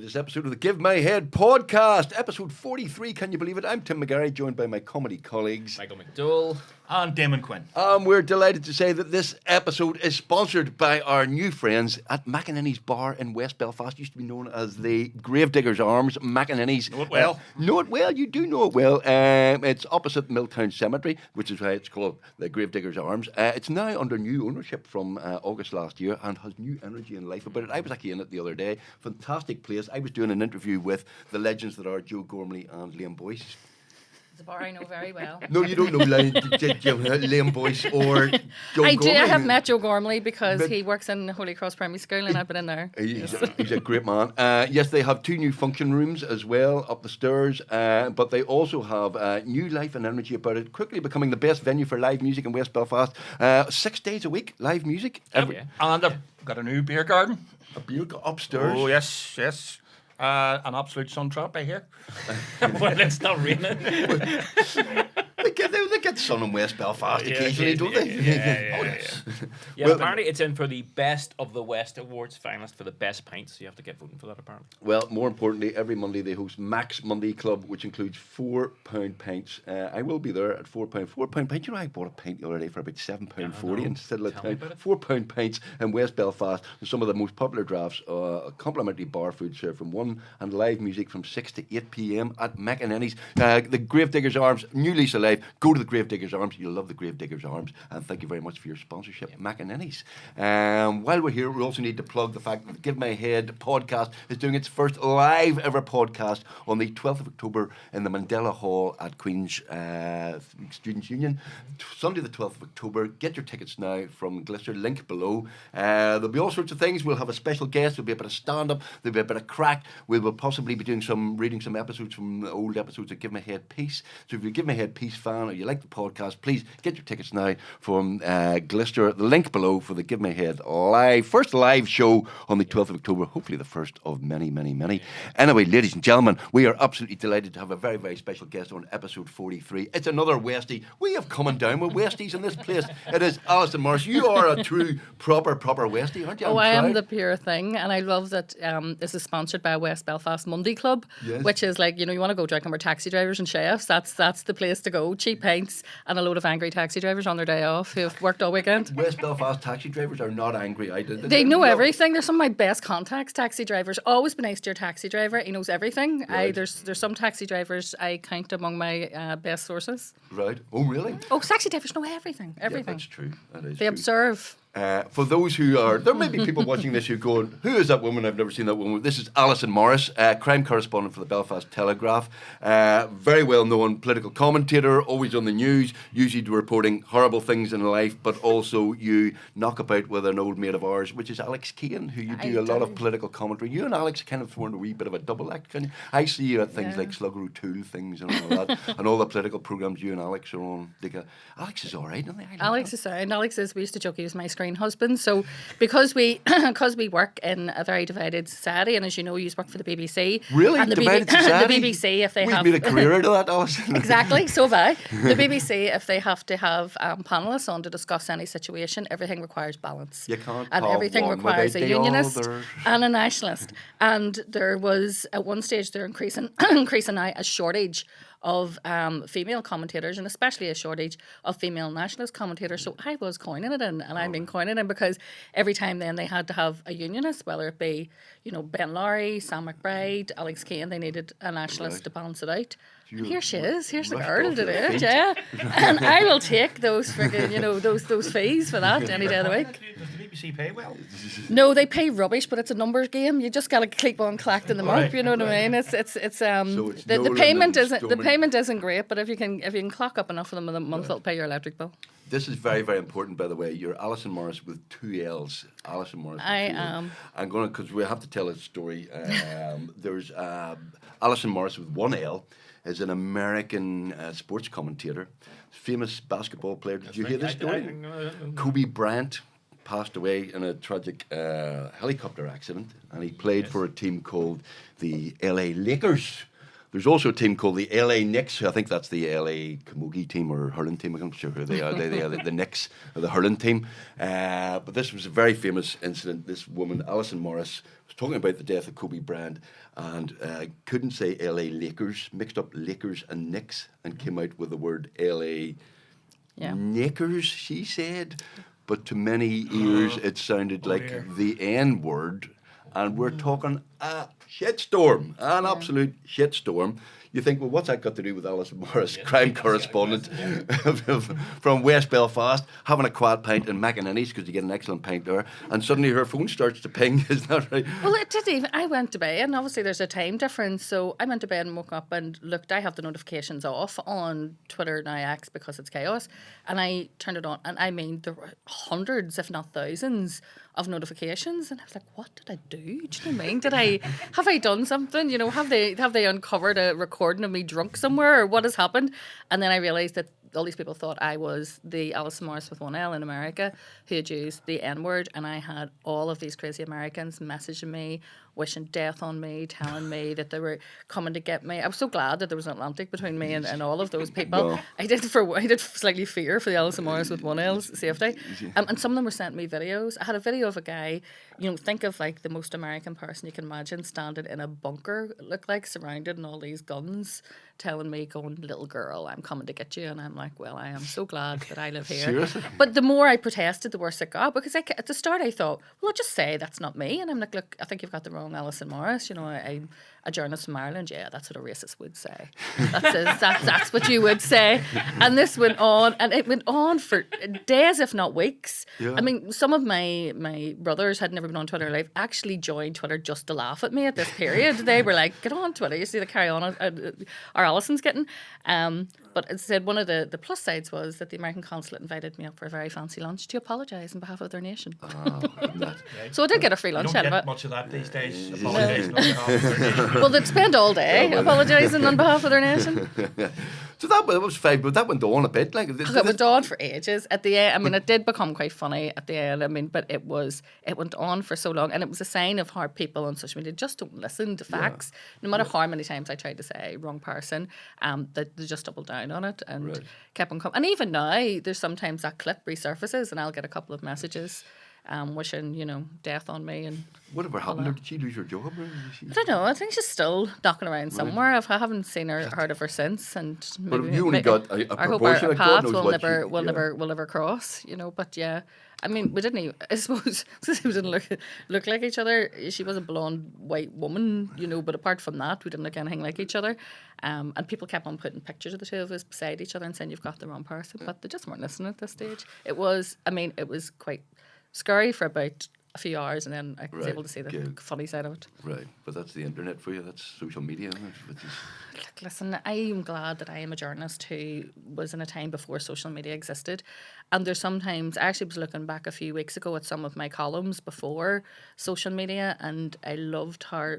latest episode of the Give My Head podcast, episode 43. Can you believe it? I'm Tim McGarry, joined by my comedy colleagues Michael McDowell and Damon Quinn. We're delighted to say that this episode is sponsored by our new friends at McEnany's Bar in West Belfast. Used to be known as the Gravedigger's Arms. McEnany's. Know it well. Know it well. You do know it well. It's opposite Milltown Cemetery, which is why it's called the Gravedigger's Arms. It's now under new ownership from August last year and has new energy and life about it. I was actually in it the other day. Fantastic place. I was doing an interview with the legends that are Joe Gormley and Liam Boyce. It's a bar I know very well. No, you don't know Liam Boyce or Joe Gormley. I have met Joe Gormley because he works in Holy Cross Primary School and I've been in there. He's a great man. Yes, they have two new function rooms as well up the stairs, but they also have new life and energy about it, quickly becoming the best venue for live music in West Belfast. 6 days a week, live music. And they've got a new beer garden. A beer upstairs. Oh, yes. An absolute sun trap, I hear. When it's not raining. They get sun in West Belfast occasionally, don't they? Yeah, well, apparently it's in for the Best of the West Awards finalist for the best pints, so you have to get voting for that, apparently. Well, more importantly, every Monday they host Max Monday Club, which includes £4 pints. I will be there at £4. £4 pint. You know, I bought a pint the other day for about £7.40 instead of £4 pints in West Belfast. And some of the most popular drafts, complimentary bar food served from 1 and live music from 6 to 8 p.m. at McEnany's. The Gravedigger's Arms, new lease of life. Go to the Gravedigger's Arms. You'll love the Gravedigger's Arms. And thank you very much for your sponsorship, McEnany's. While we're here, we also need to plug the fact that the Give My Head podcast is doing its first live ever podcast on the 12th of October in the Mandela Hall at Queen's Students' Union. Sunday the 12th of October. Get your tickets now from Glister, link below. There'll be all sorts of things. We'll have a special guest. There'll be a bit of stand-up. There'll be a bit of crack. We will possibly be reading some episodes from the old episodes of Give My Head Peace. So if you're a Give My Head Peace fan or you like the podcast, please get your tickets now from Glister. The link below for the Give My Head first live show on the 12th of October. Hopefully the first of many, many, many. Anyway, ladies and gentlemen, we are absolutely delighted to have a very, very special guest on episode 43. It's another Westie. We have coming down with Westies in this place. It is Allison Morris. You are a true, proper Westie, aren't you? I am the pure thing, and I love that this is sponsored by West Belfast Monday Club, which is like, you want to go drinking with taxi drivers and chefs. That's the place to go. Cheap pints and a load of angry taxi drivers on their day off who have worked all weekend. West Belfast taxi drivers are not angry. They know everything. They're some of my best contacts, taxi drivers. Always be nice to your taxi driver. He knows everything. Right. There's some taxi drivers I count among my best sources. Right. Oh, really? Oh, taxi drivers know everything. Yeah, that's true. That is They true. Observe. For those who are, there may be people watching this who are going, who is that woman? I've never seen that woman. This is Allison Morris, crime correspondent for the Belfast Telegraph. Very well known political commentator, always on the news, usually reporting horrible things in life, but also you knock about with an old mate of ours, which is Alex Keane, who you do a lot of political commentary. You and Alex kind of formed a wee bit of a double act, can you? I see you at things like Slugger O'Toole things and all that, and all the political programmes you and Alex are on. Alex is all right, isn't he? Alex is sound. Alex is, we used to joke he was my screen husband. So because we work in a very divided society, and as you know, you work for the BBC. Really? And Divided society? The BBC, if they We've made a career out of that, Alison. Exactly, so have I. The BBC, if they have to have panellists on to discuss any situation, everything requires balance. You can't and everything requires a unionist and a nationalist. And there was, at one stage, they're increasing now a shortage of female commentators, and especially a shortage of female nationalist commentators. So I was coining it in, and I've been coining it because every time then they had to have a unionist, whether it be, Ben Lowry, Sam McBride, Alex Keane, they needed a nationalist to balance it out. And here she is. Here's the girl to do it, yeah. And I will take those friggin', those fees for that any day of the week. Does the BBC pay well? No, they pay rubbish, but it's a numbers game. You just gotta keep on collecting them up. You know what I mean? It's the payment isn't great, but if you can clock up enough of them in a month, it'll pay your electric bill. This is very, very important, by the way. You're Allison Morris with 2 L's. Allison Morris. I am. I'm going to, because we have to tell a story. There's Allison Morris with 1 L. Is an American sports commentator, famous basketball player. Did you hear this story? Kobe Bryant passed away in a tragic helicopter accident, and he played for a team called the LA Lakers. There's also a team called the LA Knicks. I think that's the LA Camogie team or hurling team. I'm not sure who they are. They are the Knicks, or the hurling team. But this was a very famous incident. This woman, Allison Morris, was talking about the death of Kobe Bryant and couldn't say LA Lakers, mixed up Lakers and Knicks, and came out with the word LA Knickers, she said. But to many ears, it sounded like the N word. And we're talking a shitstorm, an absolute shitstorm. You think, well, what's that got to do with Allison Morris, crime correspondent from West Belfast, having a quiet pint in McInerney's, because you get an excellent pint there, and suddenly her phone starts to ping, isn't that right? Well, it did even. I went to bed, and obviously there's a time difference, so I went to bed and woke up and looked. I have the notifications off on Twitter, now X, because it's chaos, and I turned it on, and I mean, there were hundreds, if not thousands, of notifications, and I was like, what did I do? Do you know what I mean? Have I done something? You know, have they uncovered a recording of me drunk somewhere, or what has happened? And then I realised that all these people thought I was the Allison Morris with one L in America who had used the N-word, and I had all of these crazy Americans messaging me, wishing death on me, telling me that they were coming to get me. I was so glad that there was an Atlantic between me and all of those people. Well, I did slightly fear for the Allison Morris with one L's safety. And some of them were sending me videos. I had a video of a guy, you know, think of like the most American person you can imagine, standing in a bunker, it looked like, surrounded in all these guns, telling me, going, little girl, I'm coming to get you. And I'm like, well, I am so glad that I live here. Seriously? But the more I protested, the worse it got, because at the start I thought, well, I'll just say that's not me. And I'm like, look, I think you've got the wrong Allison Morris. You know, I'm a journalist from Ireland. Yeah, that's what a racist would say. That's what you would say. And this went on, and it went on for days, if not weeks. Yeah. I mean, some of my brothers had never been on Twitter live, actually joined Twitter just to laugh at me at this period. They were like, get on Twitter, you see the carry on our Allison's getting. But it said one of the plus sides was that the American consulate invited me up for a very fancy lunch to apologise on behalf of their nation. So I did get a free lunch out of it. You don't get much of that these days, apologising on behalf of their nation. Well, they'd spend all day apologising on behalf of their nation. So that was fine, but that went on a bit. Like it went on for ages. At the end, I mean, it did become quite funny at the end. I mean, but it went on for so long, and it was a sign of how people on social media just don't listen to facts. No matter how many times I tried to say wrong person, they just doubled down on it and kept on coming. And even now, there's sometimes that clip resurfaces, and I'll get a couple of messages wishing, you know, death on me. And whatever happened? Did she lose her job? I don't know. I think she's still knocking around somewhere. I haven't seen her, heard of her since. And maybe, but you only got a I hope our paths will never cross. You know, but yeah. I mean, we didn't even, I suppose, we didn't look like each other. She was a blonde white woman, you know, but apart from that, we didn't look anything like each other. And people kept on putting pictures of the two of us beside each other and saying, you've got the wrong person. But they just weren't listening at this stage. It was quite scary for about a few hours, and then I was able to see the funny side of it. Right, but that's the internet for you. That's social media. Look, listen, I am glad that I am a journalist who was in a time before social media existed. And there's sometimes, I actually was looking back a few weeks ago at some of my columns before social media, and I loved how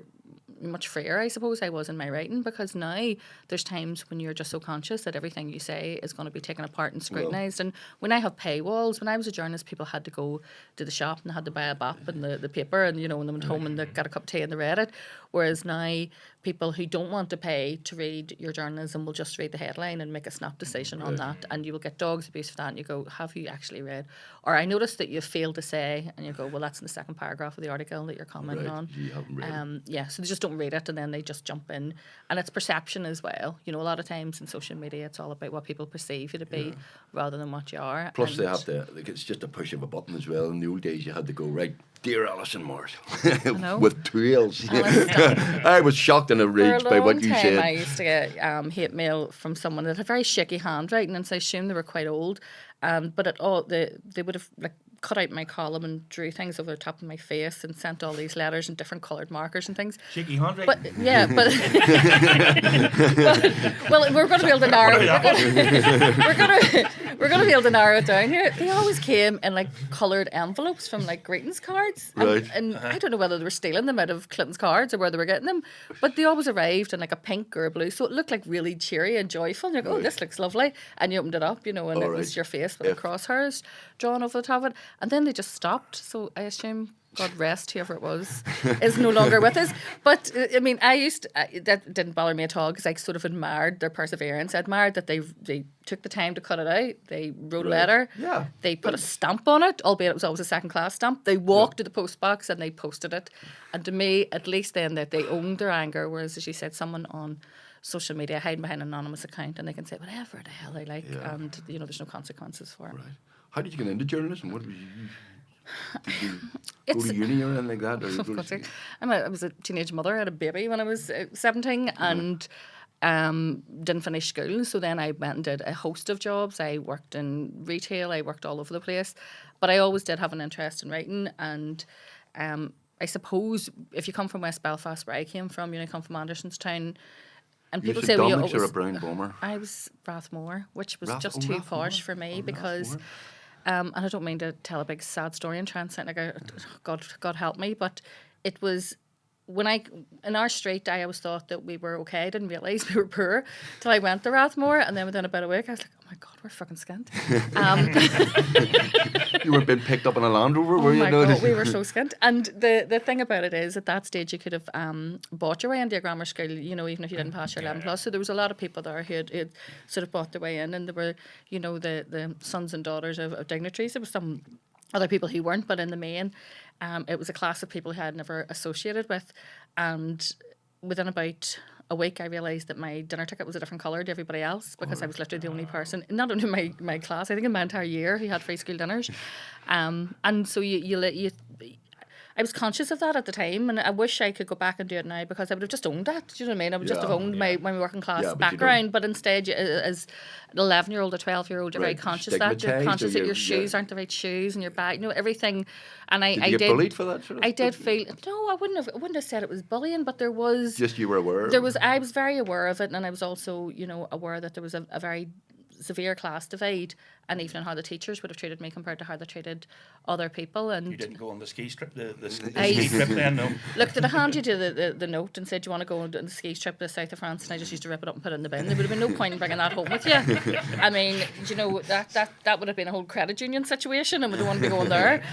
much freer, I suppose, I was in my writing, because now there's times when you're just so conscious that everything you say is going to be taken apart and scrutinised. And when I have paywalls, when I was a journalist, people had to go to the shop and they had to buy a bop and the paper, and, you know, when they went home and they got a cup of tea and they read it. Whereas now, people who don't want to pay to read your journalism will just read the headline and make a snap decision on that, and you will get dogs abuse for that, and you go, have you actually read? Or I noticed that you failed to say, and you go, well, that's in the second paragraph of the article that you're commenting on. You haven't read it. Yeah, so they just don't read it, and then they just jump in. And it's perception as well. You know, a lot of times in social media, it's all about what people perceive you to be rather than what you are. Plus, they have to, it's just a push of a button as well. In the old days, you had to go, right, dear Allison Morris, with 2 L's. I was shocked and outraged by what you said. I used to get hate mail from someone that had a very shaky handwriting, and so I assumed they were quite old. But at all, they would have cut out my column and drew things over the top of my face and sent all these letters in different coloured markers and things. Shaky handwriting. But yeah, but well, we're going to be able to narrow. We're going to be able to narrow it down here. They always came in like coloured envelopes from like greetings cards, and I don't know whether they were stealing them out of Clinton's cards or where they were getting them, but they always arrived in like a pink or a blue, so it looked like really cheery and joyful. And you go, oh, this looks lovely, and you opened it up, you know, and it was your face with the crosshairs drawn over the top of it. And then they just stopped. So I assume, God rest whoever it was, is no longer with us. But I mean, that didn't bother me at all because I sort of admired their perseverance. I admired that they took the time to cut it out. They wrote a letter. Yeah. They put a stamp on it, albeit it was always a second class stamp. They walked to the post box and they posted it. And to me, at least then, that they owned their anger. Whereas, as you said, someone on social media hiding behind an anonymous account and they can say whatever the hell they like, and there's no consequences for it. Right. How did you get into journalism? What was you? Did you go to uni or anything like that? Or I was a teenage mother. I had a baby when I was 17 and didn't finish school. So then I went and did a host of jobs. I worked in retail. I worked all over the place. But I always did have an interest in writing. And I suppose if you come from West Belfast, where I came from, I come from Andersonstown, and people say, well, you're a brown bomber. I was Rathmore, which was just too posh for me because... and I don't mean to tell a big sad story and try and sound like God help me, but it was in our street, I always thought that we were okay. I didn't realise we were poor till I went to Rathmore, and then within about a week, I was like, oh my God, we're fucking skint. You weren't being picked up in a Land Rover, were you? Oh my God, we were so skint. And the thing about it is, at that stage, you could have bought your way into a grammar school, even if you didn't pass your 11 plus. So there was a lot of people there who had sort of bought their way in, and there were, the sons and daughters of dignitaries. There was some other people who weren't, but in the main, it was a class of people who I had never associated with. And within about a week, I realised that my dinner ticket was a different colour to everybody else because I was literally the only person, not only in my class, I think in my entire year, who had free school dinners. And so I was conscious of that at the time, and I wish I could go back and do it now because I would have just owned that. Do you know what I mean? I would just have owned my working class background. But instead, as an 11-year-old or 12-year-old, you're very conscious that you're conscious that your shoes aren't the right shoes and your bag, everything. And I did you get bullied for that? Sort of I did feel no. I wouldn't have said it was bullying, but there was just you were aware. I was very aware of it, and I was also aware that there was a very severe class divide, and even in how the teachers would have treated me compared to how they treated other people. And you didn't go on the ski trip, the ski trip then, no? Look, did I hand you to the note and said, do you want to go on the ski trip to the south of France? And I just used to rip it up and put it in the bin. There would have been no point in bringing that home with you. I mean, that would have been a whole credit union situation, and we don't want to be going there.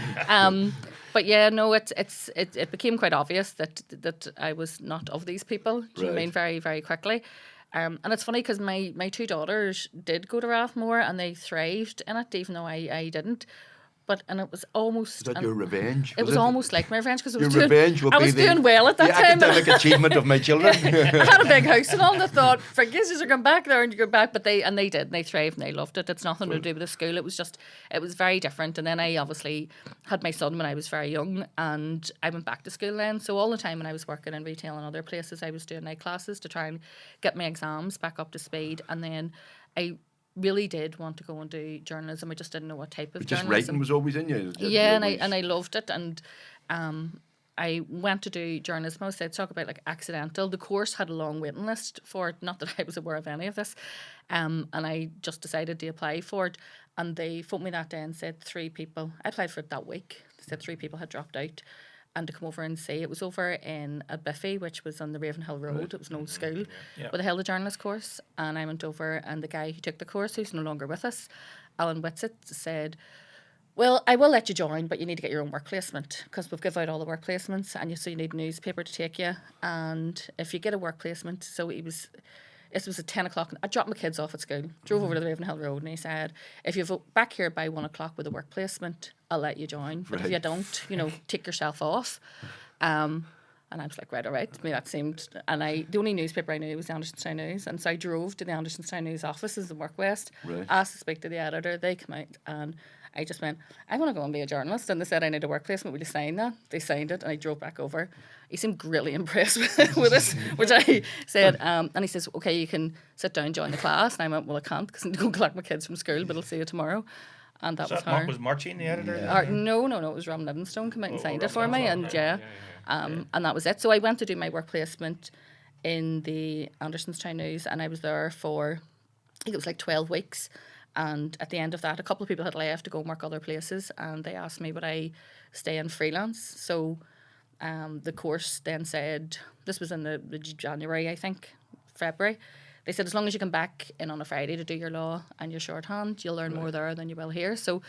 But yeah, no, it became quite obvious that I was not of these people. Do you know what I mean? Very, very quickly. And it's funny because my two daughters did go to Rathmore and they thrived in it, even though I didn't. And it was almost... Is that your revenge? It was almost like my revenge because I was doing well at that time. The academic achievement of my children. I had a big house and all, and I thought, forgive us, you're going back there and you go back. But they did, and they thrived and they loved it. It's nothing to do with the school. It was very different. And then I obviously had my son when I was very young, and I went back to school then. So all the time when I was working in retail and other places, I was doing night classes to try and get my exams back up to speed. And then I really did want to go and do journalism. I just didn't know what type of journalism. Just writing was always in you. Yeah, and I loved it, and I went to do journalism. I was talk about like accidental. The course had a long waiting list for it. Not that I was aware of any of this, and I just decided to apply for it. And they phoned me that day and said 3 people. I applied for it that week. They said 3 people had dropped out. And to come over and see, it was over in a Biffy, which was on the Ravenhill Road. Right. It was an old school where they held a journalist course. And I went over, and the guy who took the course, who's no longer with us, Alan Whitsitt, said, well, I will let you join, but you need to get your own work placement because we've given out all the work placements, and so you need a newspaper to take you. And if you get a work placement, it was at 10 o'clock. I dropped my kids off at school, drove over to the Ravenhill Road, and he said, if you're back here by 1 o'clock with a work placement, I'll let you join. But if you don't, take yourself off. And I was like, right, all right. To me, that seemed... And the only newspaper I knew was the Andersonstown News. And so I drove to the Andersonstown News offices in Work West, asked to speak to the editor. They came out, and I just went, I want to go and be a journalist. And they said, I need a work placement. Will you sign that? They signed it, and I drove back over. He seemed really impressed with us, which I said. And he says, okay, you can sit down and join the class. And I went, well, I can't because I need to go collect my kids from school, but I'll see you tomorrow. And that was her. Was Marcin the editor? No, it was Ron Livingstone came out and signed it for me. And and that was it. So I went to do my work placement in the Andersonstown News, and I was there for, I think it was like 12 weeks. And at the end of that, a couple of people had left to go and work other places, and they asked me would I stay in freelance. So the course then said, this was in the January, I think, February. They said, as long as you come back in on a Friday to do your law and your shorthand, you'll learn more there than you will here. So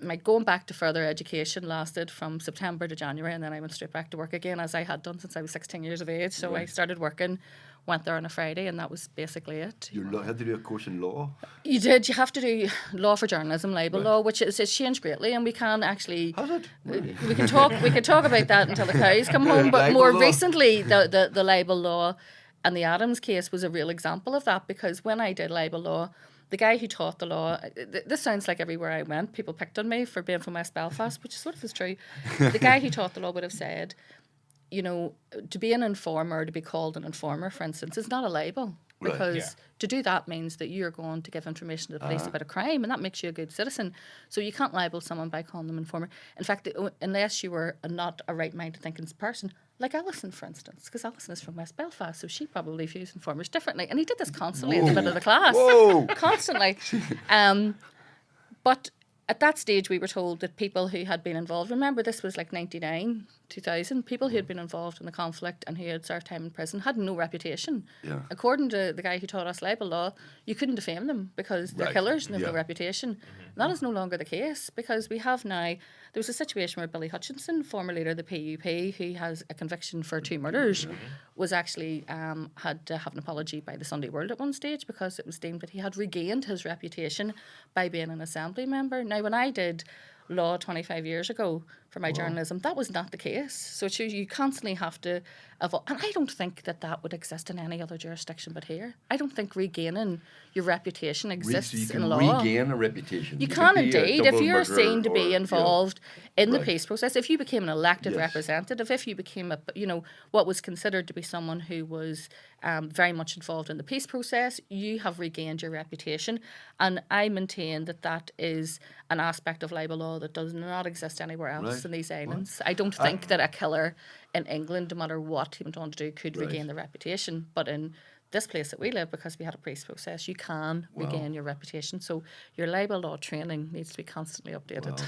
my going back to further education lasted from September to January, and then I went straight back to work again, as I had done since I was 16 years of age. So I started working, went there on a Friday, and that was basically it. You had to do a course in law? You did. You have to do law for journalism, libel law, which is it's changed greatly, and we can actually... Has it? Really? We can talk about that until the cows come home, but more recently, the libel law and the Adams case was a real example of that, because when I did libel law, the guy who taught the law, this sounds like everywhere I went, people picked on me for being from West Belfast, which sort of is true. The guy who taught the law would have said, you know, to be an informer, to be called an informer, for instance, is not a libel. Because to do that means that you're going to give information to the police about a crime, and that makes you a good citizen. So you can't libel someone by calling them informer. In fact, unless you were not a right-minded thinking person, like Allison, for instance, because Allison is from West Belfast, so she probably views informers differently. And he did this constantly in the middle of the class. Constantly. But at that stage, we were told that people who had been involved, remember this was like 99, 2000, people who had been involved in the conflict and who had served time in prison had no reputation. According to the guy who taught us libel law, you couldn't defame them because they're killers and they have no reputation. That is no longer the case, because we have now, there was a situation where Billy Hutchinson, former leader of the PUP, who has a conviction for 2 murders, was actually had to have an apology by the Sunday World at one stage, because it was deemed that he had regained his reputation by being an assembly member. Now, when I did law 25 years ago for my journalism, that was not the case. So it shows you constantly have to evolve. And I don't think that would exist in any other jurisdiction but here. I don't think regaining your reputation exists in law. Regain a reputation. You can indeed. If you're seen to be involved in the peace process, if you became an elected representative, if you became what was considered to be someone who was very much involved in the peace process, you have regained your reputation. And I maintain that is an aspect of libel law that does not exist anywhere else in these islands. I don't think that a killer in England, no matter what he went on to do, could regain the reputation. But in this place that we live, because we had a peace process, you can regain your reputation. So your libel law training needs to be constantly updated.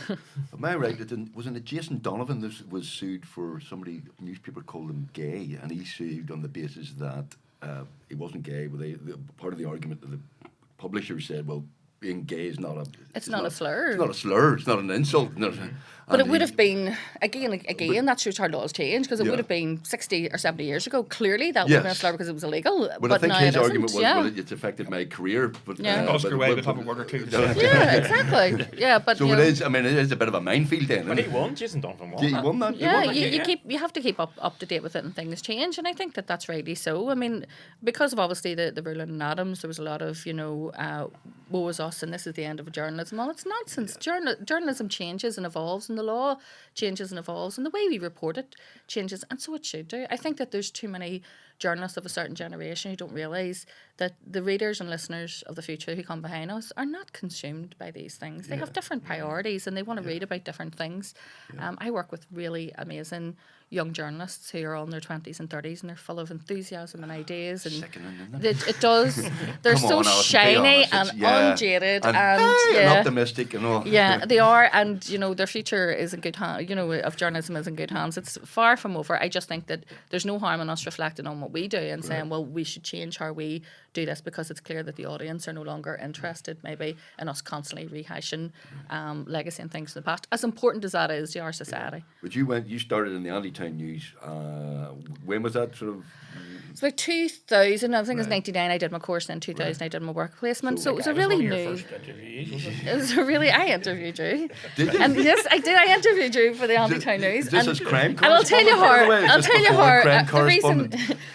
Am I right? Wasn't it Jason Donovan that was sued for somebody, a newspaper called him gay, and he sued on the basis that he wasn't gay. Well, part of the argument that the publisher said, well, being gay is not a... It's not a slur. It's not a slur. It's not an insult. But it would have been, again, that shows how laws change, because it would have been 60 or 70 years ago. Clearly, that would have been a slur because it was illegal. But I think his argument was, well, it's affected my career. But, Oscar Wilde would have a word or two. Yeah, exactly. Yeah, but so it is. I mean, it is a bit of a minefield then. But he won. Jason Donovan won. He won that. Yeah, you have to keep up to date with it, and things change. And I think that's rightly so. I mean, because of obviously the ruling in Adams, there was a lot of woe is us, and this is the end of journalism. Well, it's nonsense. Journalism changes and evolves, and the law changes and evolves, and the way we report it changes, and so it should do. I think that there's too many journalists of a certain generation who don't realise that the readers and listeners of the future who come behind us are not consumed by these things. They have different priorities, and they want to read about different things. I work with really amazing young journalists who are all in their 20s and 30s, and they're full of enthusiasm and ideas, and it does. They're so shiny and unjaded and optimistic and all. Yeah, they are, and their future is in good hands. Of journalism is in good hands. It's far from over. I just think that there's no harm in us reflecting on what we do and saying, well, we should change how we do this, because it's clear that the audience are no longer interested maybe in us constantly rehashing legacy and things in the past, as important as that is to our society. But you started in the Anti-Town News. When was that sort of? It's about 2000. I think it was 99. I did my course in 2000. I did my work placement. So it was a really new. It was a really. I interviewed you. Did you? And yes, I did. I interviewed you for the Anti-Town News. This is crime. And I'll tell you how.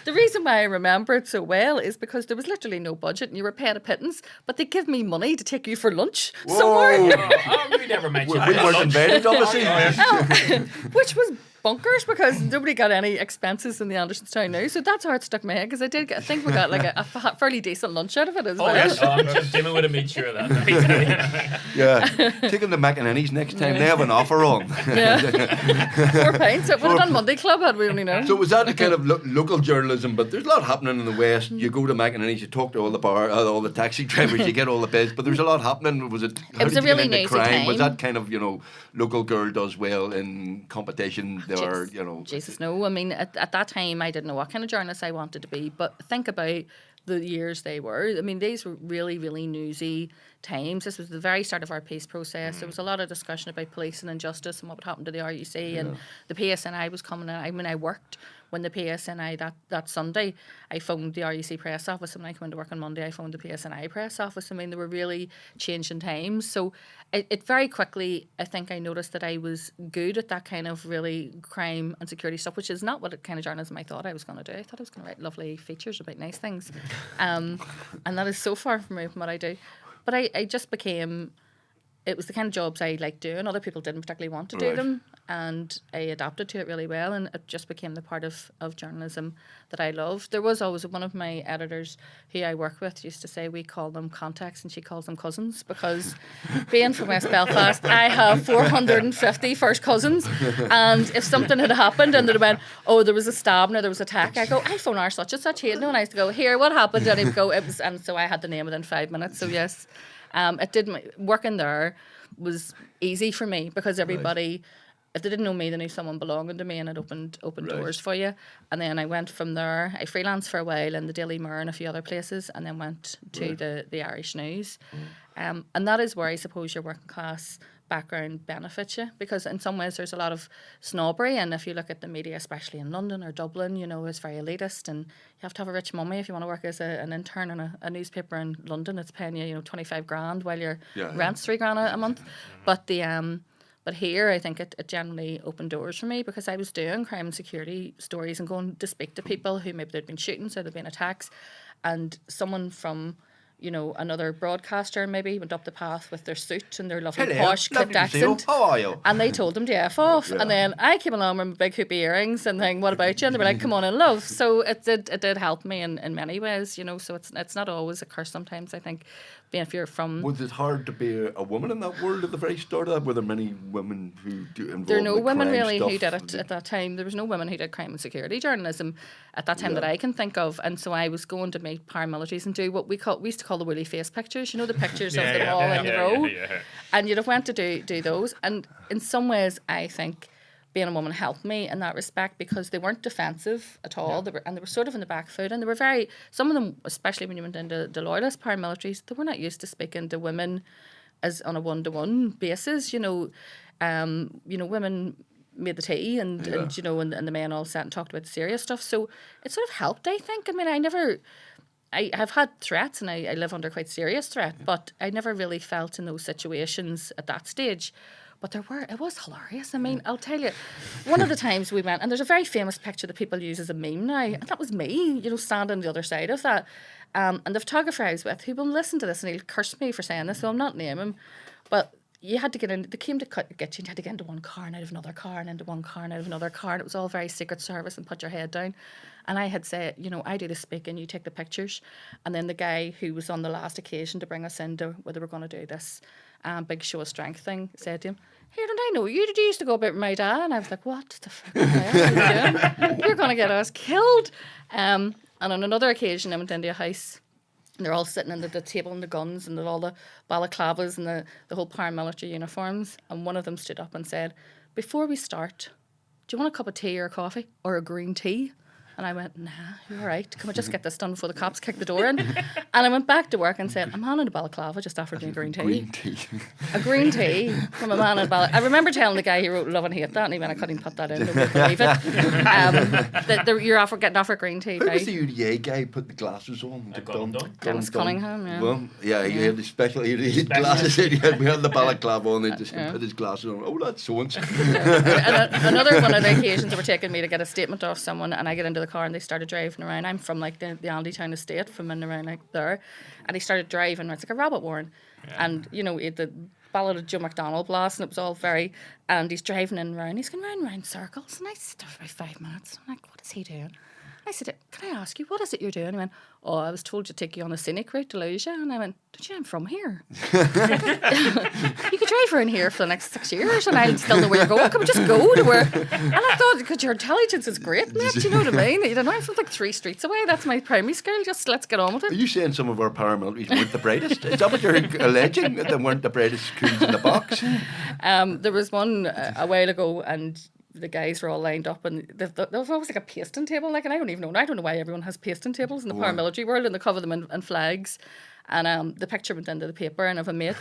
The reason why I remember it so well is because there was literally no budget, and you were paid a pittance, but they give me money to take you for lunch somewhere. We never mentioned we weren't invited, obviously. Which was bonkers, because nobody got any expenses in the Andersonstown News. So that's how it stuck my head, because I think we got like a fairly decent lunch out of it as well. Yes, I'm sure Damon would have made sure of that. Take them to McEnany's next time. They have an offer on. £4. It would have done Monday Club had we only known. So was that the kind of local journalism? But there's a lot happening in the West. You go to McEnany's, you talk to all the all the taxi drivers, you get all the bids. But there's a lot happening. Was it? It was a really noisy time. Was that kind of local girl does well in competition? Jesus, no. I mean, at that time, I didn't know what kind of journalist I wanted to be. But think about the years they were. I mean, these were really, really newsy times. This was the very start of our peace process. There was a lot of discussion about police and injustice and what would happen to the RUC, and the PSNI was coming in. I mean, I worked when the PSNI that Sunday. I phoned the RUC press office, and when I came into work on Monday, I phoned the PSNI press office. I mean, there were really changing times. So it very quickly, I think I noticed that I was good at that kind of really crime and security stuff, which is not what kind of journalism I thought I was going to do. I thought I was going to write lovely features about nice things. And that is so far from what I do. But I just became... It was the kind of jobs I liked doing. Other people didn't particularly want to do them, and I adapted to it really well, and it just became the part of journalism that I loved. There was always one of my editors who I work with used to say we call them contacts and she calls them cousins, because being from West Belfast, I have 450 first cousins, and if something had happened and they'd went, oh, there was a stabbing or there was an attack, I go, I phone our such and such here, and I used to go, here, what happened? And he'd go, it was, and so I had the name within 5 minutes. So yes. Working there was easy for me because everybody, if they didn't know me, they knew someone belonging to me, and it opened doors for you. And then I went from there. I freelanced for a while in the Daily Mirror and a few other places, and then went to the Irish News. And that is where I suppose your working class background benefits you, because in some ways there's a lot of snobbery, and if you look at the media, especially in London or Dublin, you know, it's very elitist, and you have to have a rich mummy if you want to work as an intern in a newspaper in London. It's paying you, 25 grand while your rent's 3 grand a month. But but here I think it generally opened doors for me, because I was doing crime and security stories and going to speak to people who maybe there'd been shootings or there'd been attacks, and someone from another broadcaster maybe went up the path with their suit and their lovely posh clipped accent. How are you? And they told them to F off. And then I came along with my big hoopy earrings and saying, what about you? And they were like, come on in, love. So it did help me in many ways, so it's not always a curse sometimes, I think. If you're from... Was it hard to be a woman in that world at the very start of that? Were there many women who involved There are no in women really stuff? who did it at that time. There was no women who did crime and security journalism at that time that I can think of. And so I was going to meet paramilitaries and do what we used to call the woolly face pictures. The pictures of them all in a row. And you'd have went to do those. And in some ways, I think being a woman helped me in that respect, because they weren't defensive at all. They were sort of in the back foot, and they were some of them, especially when you went into the loyalist paramilitaries, they were not used to speaking to women as on a one-to-one basis. Women made the tea and the men all sat and talked about the serious stuff. So it sort of helped, I think. I mean, I've had threats, and I live under quite serious threat, but I never really felt in those situations at that stage. But it was hilarious. I mean, I'll tell you, one of the times we went, and there's a very famous picture that people use as a meme now, and that was me, standing on the other side of that. And the photographer I was with, who will listen to this, and he'll curse me for saying this, so I'm not naming him, but you had to get in, they came to get you, and you had to get into one car and out of another car and into one car and out of another car, and it was all very Secret Service and put your head down. And I had said, I do the speaking, you take the pictures. And then the guy who was on the last occasion to bring us into where they were going to do this big show of strength thing said to him, here, don't I know you? Did you used to go about with my dad? And I was like, what the fuck are you doing? You're going to get us killed. And on another occasion, I went into a house, and they're all sitting at the table and the guns and all the balaclavas and the whole paramilitary uniforms. And one of them stood up and said, before we start, do you want a cup of tea or a coffee or a green tea? And I went, nah, you're all right. Can we just get this done before the cops kick the door in? And I went back to work and said, a man in a balaclava just offered me a green tea. Green tea. A green tea from a man in a balaclava. I remember telling the guy who wrote Love and Hate that, and he went, I couldn't even put that in. Nobody believe it. You're getting offered green tea. Who was the UDA guy who put the glasses on? Dennis Cunningham, yeah. Well, he had the special, he had glasses in. We had the balaclava on, and just put his glasses on. Oh, that's so-and-so. Another one of the occasions they were taking me to get a statement off someone, and I get into the car and they started driving around. I'm from like the Aldytown estate, from in around like there, and he started driving. It's like a rabbit warren, and the Ballad of Joe McDonald blast, and it was all very. And he's driving in around. He's going round circles, and I stood for about 5 minutes. I'm like, what is he doing? I said, can I ask you, what is it you're doing? He went, oh, I was told to take you on a scenic route to lose you. And I went, don't you know I'm from here? You could drive around here for the next 6 years and I'll still know where you're going. Can we just go to where? And I thought, because your intelligence is great, mate. You know what I mean? I'm from like 3 streets away. That's my primary school. Just let's get on with it. Are you saying some of our paramilitaries weren't the brightest? Is that what you're alleging? That they weren't the brightest schools in the box? There was one a while ago, and the guys were all lined up, and there was always like a pasting table, and I don't even know. I don't know why everyone has pasting tables in the paramilitary world, and they cover them in flags. And the picture went into the paper, and I have a mate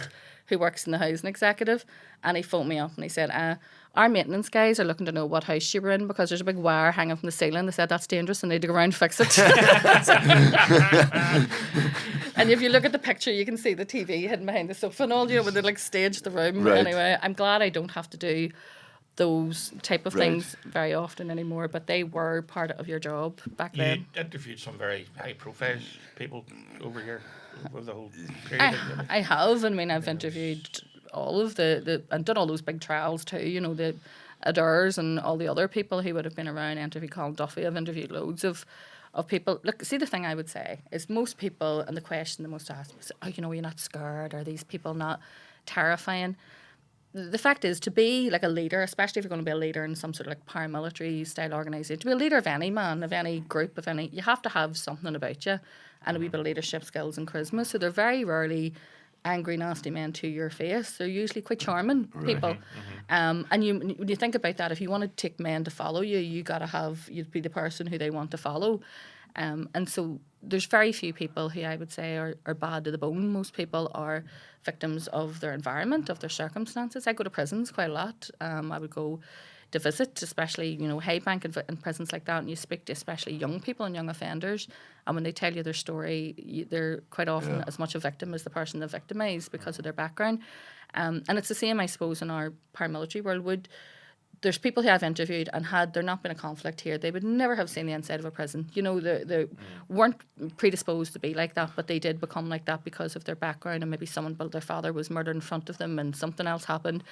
who works in the housing executive, and he phoned me up and he said, our maintenance guys are looking to know what house you were in because there's a big wire hanging from the ceiling. They said that's dangerous and they need to go around and fix it. And if you look at the picture, you can see the TV hidden behind the sofa and all, when they like stage the room. Right. Anyway, I'm glad I don't have to do those type of things very often anymore, but they were part of your job back then. You interviewed some very high profile people over here over the whole period. I have. I mean, I've interviewed all of the and done all those big trials too, the Adairs and all the other people who would have been around. I interviewed Colin Duffy. I've interviewed loads of people. Look, see, the thing I would say is most people, and the question the most asked is, you're not scared? Are these people not terrifying? The fact is, to be like a leader, especially if you're going to be a leader in some sort of like paramilitary style organisation, to be a leader of any man, of any group, you have to have something about you and a wee bit of leadership skills and charisma. So they're very rarely angry, nasty men to your face. They're usually quite charming people. And when you think about that, if you want to take men to follow you, you'd be the person who they want to follow. And so there's very few people who I would say are bad to the bone. Most people are victims of their environment, of their circumstances. I go to prisons quite a lot. I would go to visit, especially, Haybank and prisons like that, and you speak to especially young people and young offenders, and when they tell you their story, they're quite often as much a victim as the person they victimised because of their background. And it's the same, I suppose, in our paramilitary world. There's people who I've interviewed, and had there not been a conflict here, they would never have seen the inside of a prison. They weren't predisposed to be like that, but they did become like that because of their background, and maybe their father was murdered in front of them and something else happened.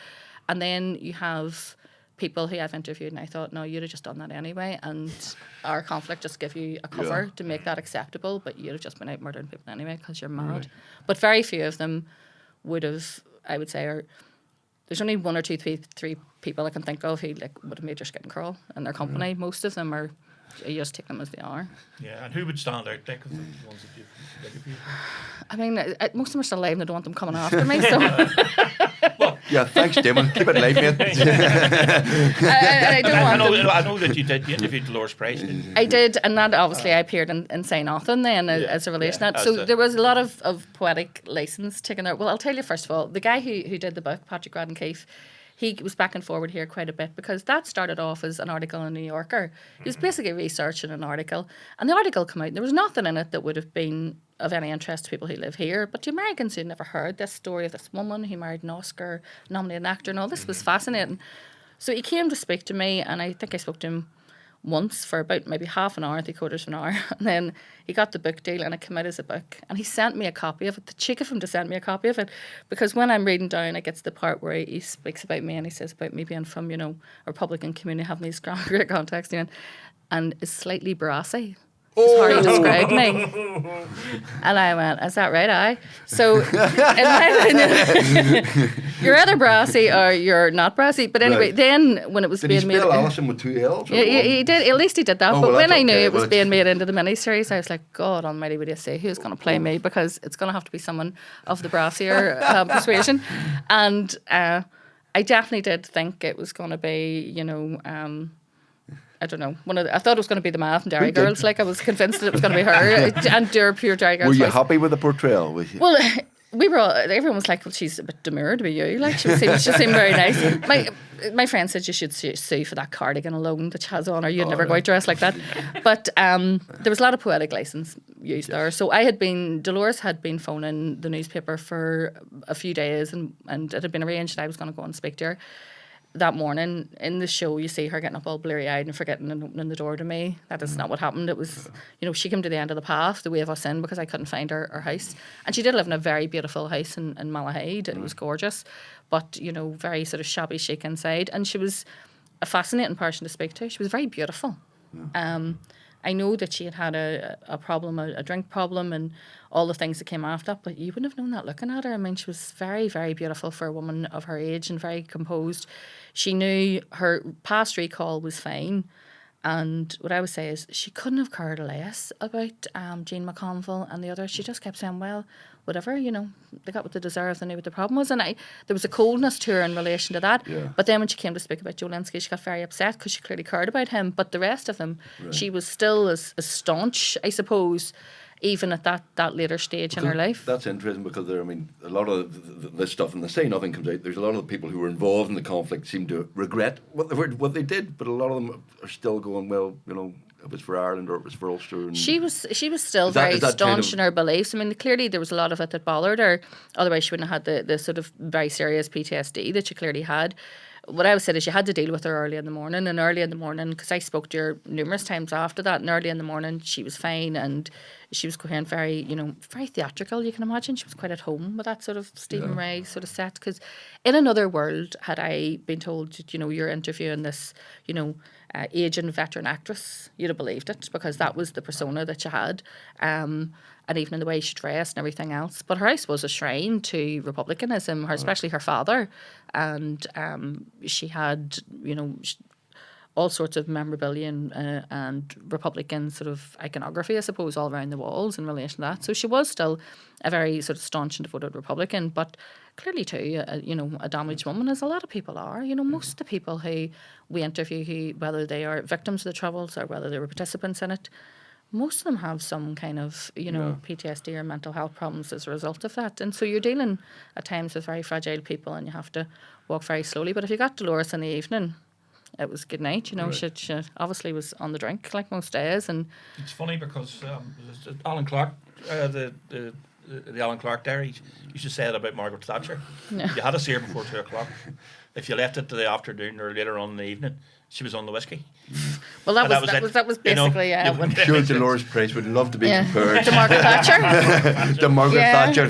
And then you have people who I've interviewed and I thought, no, you'd have just done that anyway, and our conflict just give you a cover to make that acceptable, but you'd have just been out murdering people anyway because you're mad. Right. But very few of them would have, I would say, there's only one or two, three people I can think of who would have made your skin crawl in their company. Most of them are, you just take them as they are. Yeah, and who would stand out there? Because the ones that you've interviewed. I mean, most of them are still alive and I don't want them coming after me. So. Yeah, thanks, Damon. Keep it alive, mate. I know that you did. You interviewed Dolores Price. I did, and that obviously I appeared in Say Nothing then as a relation to that. So there was a lot of poetic license taken there. Well, I'll tell you first of all, the guy who did the book, Patrick Radden Keefe, he was back and forward here quite a bit because that started off as an article in the New Yorker. He was basically researching an article, and the article came out and there was nothing in it that would have been of any interest to people who live here. But to Americans who'd never heard this story of this woman who married an Oscar-nominated actor and all, this was fascinating. So he came to speak to me, and I think I spoke to him once for about maybe half an hour, 3/4 of an hour, and then he got the book deal and it came out as a book, and he sent me a copy of it. The cheek of him to send me a copy of it, because when I'm reading down, it gets to the part where he speaks about me and he says about me being from, a Republican community, having these great contacts, and is slightly brassy. That's how he described me. And I went, is that right? Aye. So, in my opinion, you're either brassy or you're not brassy. But anyway, then when it was being made... Did he spell Allison with 2 L's? Yeah, he did. At least he did that. But when I knew it was being made into the miniseries, I was like, God almighty, would you say who's going to play me? Because it's going to have to be someone of the brassier persuasion. And I definitely did think it was going to be, I don't know. I thought it was going to be the Math and Dairy Girls. I was convinced that it was going to be her and their pure Dairy Girls. Were you happy with the portrayal? Well, we were all, everyone was like, well, she's a bit demure to be you. She seemed very nice. My friend said you should sue for that cardigan alone that she has on her. You'd never go out dressed like that. But there was a lot of poetic license used there. So Dolores had been phoning the newspaper for a few days and it had been arranged that I was going to go and speak to her. That morning in the show, you see her getting up all bleary-eyed and forgetting and opening the door to me. That is not what happened. It was, she came to the end of the path to wave us in because I couldn't find her house. And she did live in a very beautiful house in Malahide. It was gorgeous, but, very sort of shabby chic inside. And she was a fascinating person to speak to. She was very beautiful. I know that she had a problem, a drink problem, and all the things that came after that, but you wouldn't have known that looking at her. I mean, she was very, very beautiful for a woman of her age and very composed. She knew her past recall was fine. And what I would say is she couldn't have cared less about Jean McConville and the others. She just kept saying, well, whatever, they got what they deserved, they knew what the problem was. And there was a coldness to her in relation to that. Yeah. But then when she came to speak about Joe Linsky, she got very upset because she clearly cared about him. But the rest of them, she was still as staunch, I suppose, even at that later stage in her life. That's interesting because a lot of this stuff, and they say nothing comes out. There's a lot of the people who were involved in the conflict seem to regret what they did, but a lot of them are still going, well, it was for Ireland or it was for Ulster. And she was still very staunch in her beliefs. I mean, clearly there was a lot of it that bothered her. Otherwise, she wouldn't have had the sort of very serious PTSD that she clearly had. What I would say is you had to deal with her early in the morning, because I spoke to her numerous times after that, and early in the morning she was fine and she was going very, very theatrical, you can imagine. She was quite at home with that sort of Stephen Ray sort of set, because in another world, had I been told that, you're interviewing this, aging veteran actress, you'd have believed it, because that was the persona that she had. And even in the way she dressed and everything else. But her house was a shrine to republicanism, especially her father. And she had, all sorts of memorabilia and Republican sort of iconography, I suppose, all around the walls in relation to that. So she was still a very sort of staunch and devoted Republican, but clearly too, a damaged woman, as a lot of people are. Most of the people who we interview, whether they are victims of the Troubles or whether they were participants in it, most of them have some kind of, PTSD or mental health problems as a result of that. And so you're dealing at times with very fragile people and you have to walk very slowly. But if you got Dolores in the evening, it was good night. She obviously was on the drink like most days. And it's funny because Alan Clark, the Alan Clark diary, used to say it about Margaret Thatcher. Yeah. You had to see her before 2 o'clock. If you left it to the afternoon or later on in the evening, she was on the whiskey. Well, that was basically I'm sure Dolores Price would love to be compared to Margaret Thatcher. To Margaret Thatcher.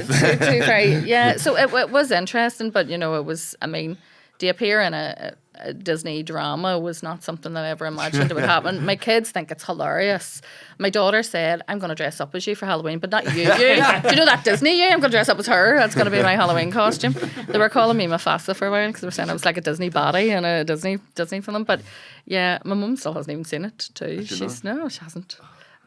So it was interesting, but it was. I mean, to appear in a Disney drama was not something that I ever imagined it would happen. My kids think it's hilarious. My daughter said, I'm going to dress up as you for Halloween, but not you. Do you know that Disney? I'm going to dress up as her. That's going to be my Halloween costume. They were calling me Mufasa for a while because they were saying I was like a Disney baddie in a Disney film. But yeah, my mum still hasn't even seen it too. No, she hasn't.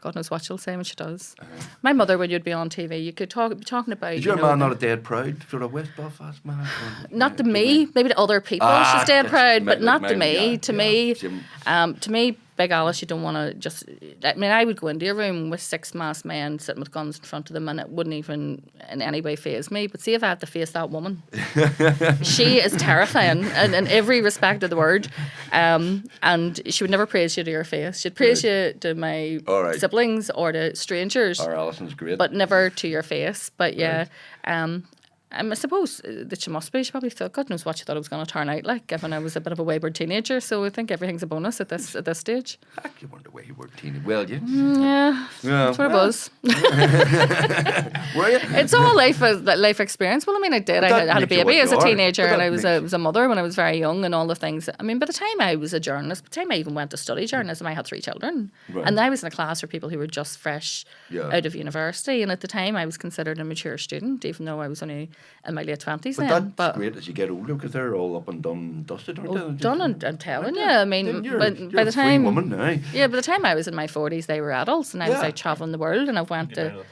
God knows what she'll say when she does. My mother, when you'd be on TV, you could be talking about... Is your man not a dead proud sort of West Belfast man? Not to me. Maybe to other people she's dead proud, but not to me. To me, Big Alice, you don't want to just... I mean, I would go into a room with 6 masked men sitting with guns in front of them and it wouldn't even in any way faze me. But see if I had to face that woman. She is terrifying in every respect of the word. And she would never praise you to your face. She'd praise you to my siblings or to strangers. Our Alison's great. But never to your face. But yeah... I suppose that she must be. She probably thought, God knows what she thought it was going to turn out like, given I was a bit of a wayward teenager. So I think everything's a bonus at this stage. You weren't a wayward teenager, well, you? That's what it was. Were you? It's all life experience. Well, I mean, I did. I had a baby as a teenager, and I was a mother when I was very young, and all the things. I mean, by the time I was a journalist, by the time I even went to study journalism, I had 3 children, and I was in a class for people who were just fresh out of university. And at the time, I was considered a mature student, even though I was only in my late 20s then. That's great as you get older because they're all up and done and dusted, aren't they? Done and telling you. I mean, by the time... Woman now. Yeah, by the time I was in my 40s, they were adults and I was out travelling the world and I went to...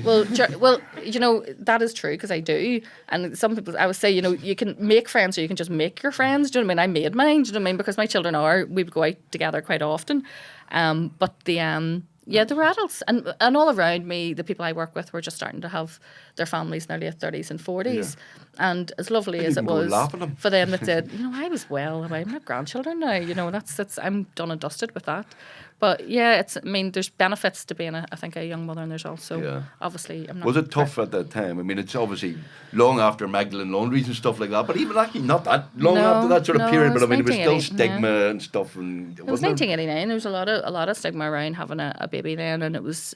Well, that is true because I do. And some people, I would say, you can make friends or you can just make your friends. Do you know what I mean? I made mine, do you know what I mean? Because my children we would go out together quite often. But they were adults. And all around me, the people I work with were just starting to have their families in their late 30s and 40s. Yeah. And as lovely as it was for them that said, I was well, I have grandchildren now, that's I'm done and dusted with that. But yeah, there's benefits to being a young mother, and there's also obviously. Was it tough at that time? I mean, it's obviously long after Magdalene laundries and stuff like that, but even actually not that long after that sort of period. But I mean, it was still stigma and stuff. And it was 1989. There was a lot of stigma around having a baby then, and it was.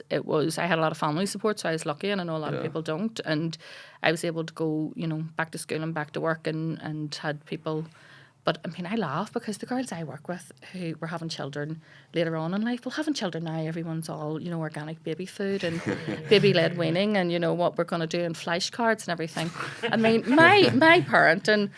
I had a lot of family support, so I was lucky, and I know a lot of people don't. And I was able to go, back to school and back to work, and had people. But I mean, I laugh because the girls I work with who were having children later on in life, well, having children now, everyone's all, organic baby food and baby-led weaning and, what we're going to do and flashcards and everything. I mean, my parenting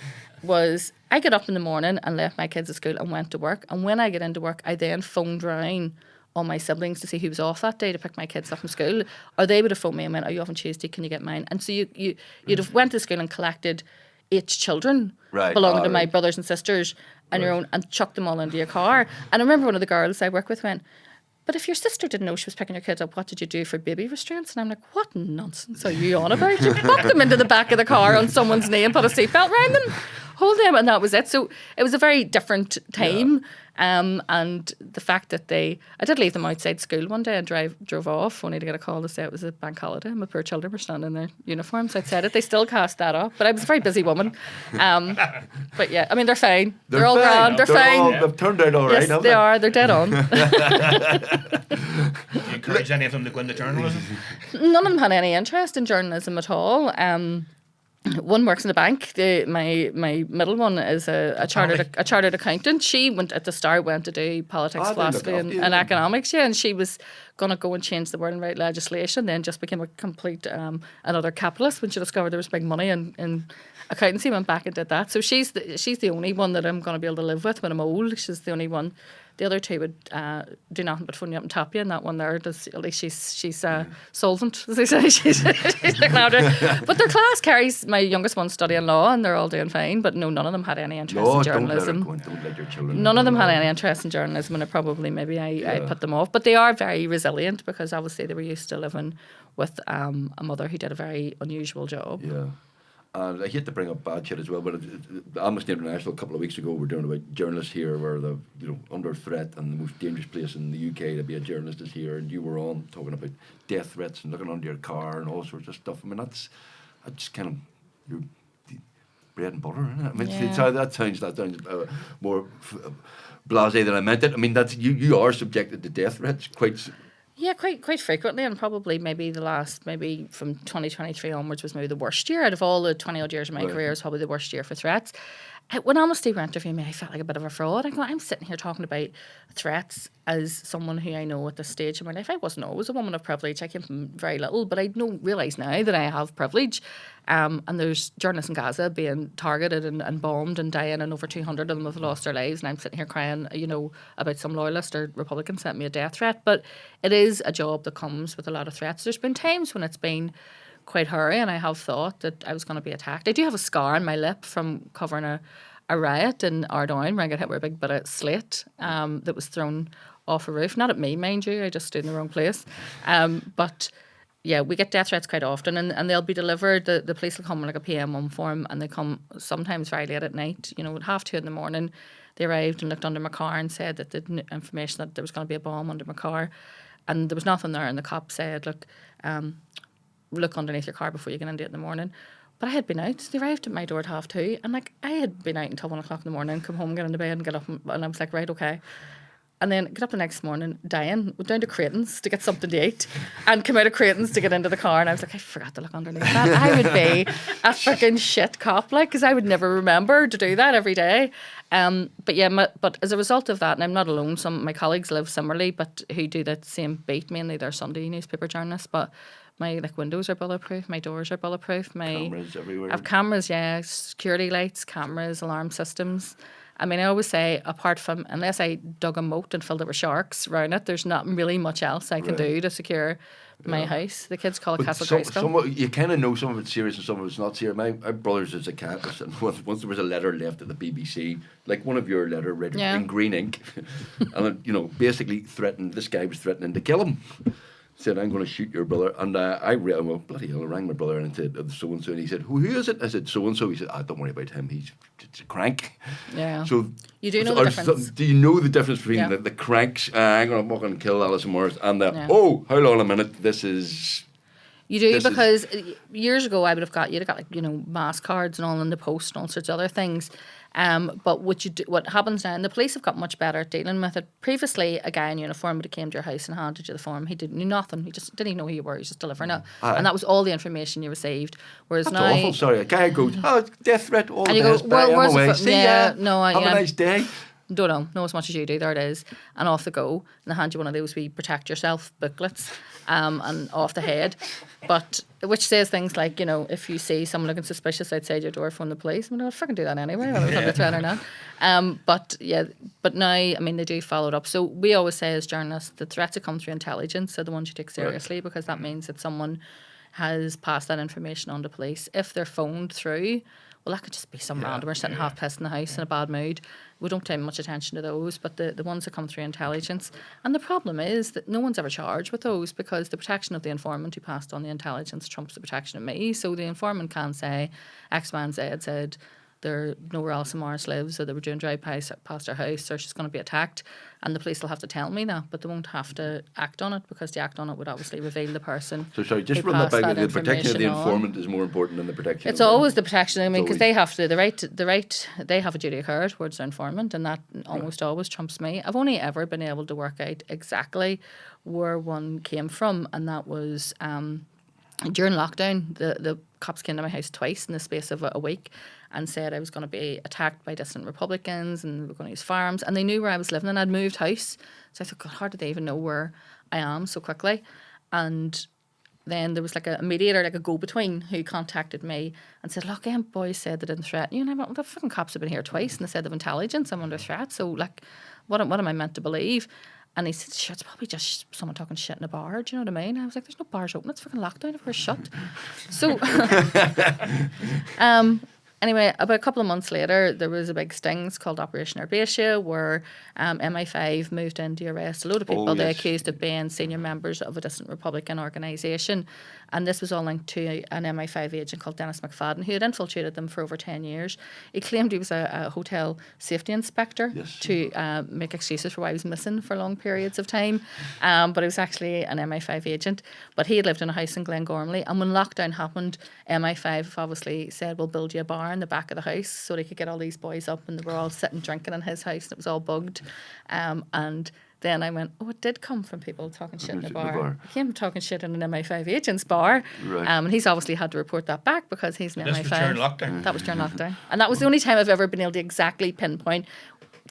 was, I get up in the morning and left my kids at school and went to work. And when I get into work, I then phoned round all my siblings to see who was off that day to pick my kids up from school. Or they would have phoned me and went, are you off on Tuesday? Can you get mine? And so you'd have went to school and collected 8 children belonging to my brothers and sisters and your own, and chucked them all into your car. And I remember one of the girls I work with went, but if your sister didn't know she was picking your kids up, what did you do for baby restraints? And I'm like, what nonsense are you on about? You put them into the back of the car on someone's name, put a seatbelt around them, hold them, and that was it. So it was a very different time. And the fact that I did leave them outside school one day and drove off, only to get a call to say it was a bank holiday. My poor children were standing in their uniforms outside it. They still cast that off, but I was a very busy woman. But yeah, I mean, they're fine. They're all grand. They're fine. They've turned out all right, yes, haven't they are. They're dead on. Do you encourage any of them to go into journalism? None of them had any interest in journalism at all. One works in the bank. My middle one is a chartered accountant. She went to do politics, philosophy, and economics. Yeah, and she was going to go and change the world and write legislation. Then just became a complete another capitalist when she discovered there was big money in accountancy. Went back and did that. So she's the only one that I'm going to be able to live with when I'm old. She's the only one. The other two would do nothing but phone you up and tap you, and that one there does. At least she's solvent, as they say. She's looking after it. But their class carries. My youngest one's studying law, and they're all doing fine. But no, none of them had any interest in journalism. Don't let your children. None of them had any interest in journalism, and I put them off. But they are very resilient because obviously they were used to living with a mother who did a very unusual job. Yeah. And I hate to bring up bad shit as well, but Amnesty International a couple of weeks ago were doing about journalists here were under threat, and the most dangerous place in the UK to be a journalist is here. And you were on talking about death threats and looking under your car and all sorts of stuff. I mean, that's kind of your bread and butter, isn't it? I mean, that sounds more blasé than I meant it. I mean, that's you are subjected to death threats quite. Yeah, quite frequently, and probably maybe from 2023 onwards was maybe the worst year out of all the 20 odd years of my career. Is probably the worst year for threats. When Amnesty were interviewing me, I felt like a bit of a fraud. I'm sitting here talking about threats as someone who I know at this stage of my life. I wasn't always a woman of privilege. I came from very little, but I realise now that I have privilege. And there's journalists in Gaza being targeted and bombed and dying, and over 200 of them have lost their lives. And I'm sitting here crying, about some loyalist or Republican sent me a death threat. But it is a job that comes with a lot of threats. There's been times when it's been quite hairy, and I have thought that I was going to be attacked. I do have a scar on my lip from covering a riot in Ardoyne where I got hit with a big bit of slate that was thrown off a roof. Not at me, mind you, I just stood in the wrong place. But yeah, we get death threats quite often, and they'll be delivered. The police will come with like a PM1 form, and they come sometimes very late at night, at 2:30 in the morning. They arrived and looked under my car and said that the information that there was going to be a bomb under my car, and there was nothing there, and the cop said, look underneath your car before you get into it in the morning. But I had been out. They arrived at my door at 2:30, and I had been out until 1 o'clock in the morning, come home, get into bed and get up, and I was like, right, okay. And then get up the next morning, dying, went down to Creighton's to get something to eat, and come out of Creighton's to get into the car, and I was like, I forgot to look underneath that. I would be a freaking shit cop, because I would never remember to do that every day. But yeah, but as a result of that, and I'm not alone, some of my colleagues live similarly, but who do that same beat, mainly they're Sunday newspaper journalists, but my windows are bulletproof, my doors are bulletproof, cameras everywhere. I have cameras, yeah, security lights, cameras, alarm systems. I mean, I always say, apart from, unless I dug a moat and filled it with sharks around it, there's not really much else I can do to secure my house. The kids call it Castle Grayskull. You kind of know some of it's serious and some of it's not serious. My brother's is a cat. Once there was a letter left at the BBC, like one of your letter read in green ink, and basically threatened. This guy was threatening to kill him. Said, I'm going to shoot your brother. And bloody hell, I rang my brother and said, so-and-so. And he said, who is it? I said, so-and-so. He said, don't worry about him. He's a crank. Yeah. So you do know the difference. Do you know the difference between the cranks, I'm going to walk and kill Allison Morris, and hold on a minute, this is... You do, because years ago you'd have got mass cards and all in the post and all sorts of other things. But what happens now, and the police have got much better at dealing with it. Previously, a guy in uniform would have came to your house and handed you the form. He knew nothing. He just didn't even know who you were. He was just delivering it. And that was all the information you received. Whereas That's now... awful, sorry. A guy goes, death threat, all and the best, well, I'm away. See ya. Have a nice day. Don't know as much as you do. There it is, and off they go. And they hand you one of those wee protect yourself booklets, and off the head. But which says things like, if you see someone looking suspicious outside your door, phone the police. I mean, I'd fucking do that anyway, whether it's under threat or not. But now, I mean, they do follow it up. So we always say as journalists, the threats that come through intelligence are the ones you take seriously, because that means that someone has passed that information on to police. If they're phoned through, well, that could just be some randomer sitting half pissed in the house in a bad mood. We don't pay much attention to those, but the ones that come through intelligence. And the problem is that no one's ever charged with those because the protection of the informant who passed on the intelligence trumps the protection of me. So the informant can say, X, Y, and Z said, they know where Allison Morris lives, or they were doing drive-bys past her house, or she's going to be attacked, and the police will have to tell me that, but they won't have to act on it, because the act on it would obviously reveal the person. So sorry, just run that back. The protection of the informant is more important than the protection. It's always the protection. I mean, because they have to they have a duty of care towards their informant, and that almost always trumps me. I've only ever been able to work out exactly where one came from, and that was during lockdown. The cops came to my house twice in the space of a week and said I was going to be attacked by dissident Republicans and we were going to use firearms, and they knew where I was living, and I'd moved house. So I thought, God, how did they even know where I am so quickly? And then there was like a mediator, like a go-between, who contacted me and said, look, boys said they didn't threaten you. And I went, well, the fucking cops have been here twice and they said they've intelligence, I'm under threat. So like, what am I meant to believe? And he said, sure, it's probably just someone talking shit in a bar. Do you know what I mean? I was like, there's no bars open. It's fucking lockdown. If we're shut. So, anyway, about a couple of months later, there was a big stings called Operation Herbatia, where MI5 moved in to arrest a load of people they accused of being senior members of a dissident Republican organisation. And this was all linked to an MI5 agent called Dennis McFadden, who had infiltrated them for over 10 years. He claimed he was a hotel safety inspector to make excuses for why he was missing for long periods of time. But he was actually an MI5 agent. But he had lived in a house in Glengormley. And when lockdown happened, MI5 obviously said, we'll build you a bar in the back of the house so they could get all these boys up, and they were all sitting drinking in his house, and it was all bugged. And then I went, it did come from people talking shit in a bar. It came from talking shit in an MI5 agent's bar. Right. And he's obviously had to report that back because he's an MI5. Was during lockdown. That was during lockdown. And that was the only time I've ever been able to exactly pinpoint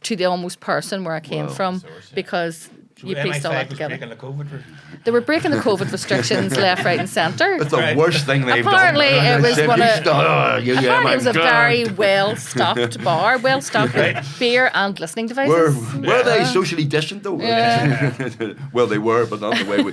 to the almost person where I came from, because you pieced all that together. They were breaking the COVID restrictions left, right, and centre. It's the worst thing they've apparently done. It was apparently it was a very well-stocked bar, well-stocked with beer and listening devices. Were they socially distant though? Yeah. Well, they were, but not the way we.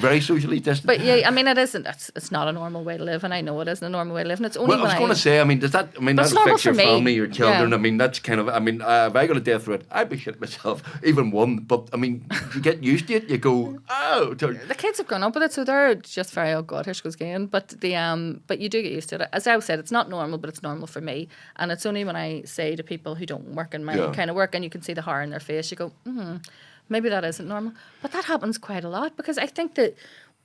Very socially distant. But yeah, I mean, it isn't. It's not a normal way to live, and I know it isn't a normal way to live. And it's only I was going to say, I mean, does that? I mean, that affects your family, your children. I mean, that's kind of. I mean, if I got a death threat, I'd be shitting myself, even one. But I mean, you get used to it. You go, oh. The kids have grown up with it, so they're just very, oh God, here she goes again. But but you do get used to it. As I said, it's not normal, but it's normal for me. And it's only when I say to people who don't work in my kind of work, and you can see the horror in their face, you go, maybe that isn't normal. But that happens quite a lot, because I think that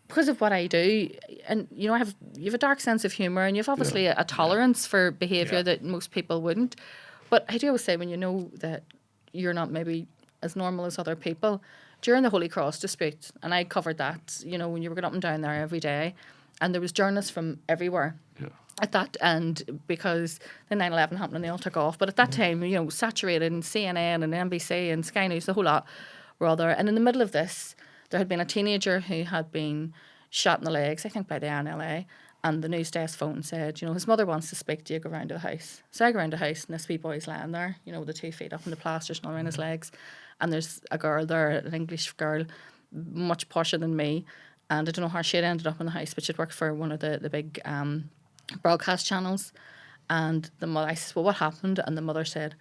because of what I do, and you know, you have a dark sense of humour, and you have obviously a tolerance for behaviour that most people wouldn't. But I do always say, when you know that you're not maybe as normal as other people, during the Holy Cross dispute, and I covered that, you know, when you were going up and down there every day, and there was journalists from everywhere at that, and because the 9/11 happened and they all took off, but at that time, you know, saturated, and CNN and NBC and Sky News, the whole lot were all there. And in the middle of this, there had been a teenager who had been shot in the legs, I think by the NLA, and the news desk phone said, you know, his mother wants to speak to you, go round to the house. So I go round the house, and this wee boy's lying there, you know, with the 2 feet up in the plasters and all around his legs. And there's a girl there, an English girl, much posher than me. And I don't know how she had ended up in the house, but she'd worked for one of the big broadcast channels. And the mother, I said, well, what happened? And the mother said,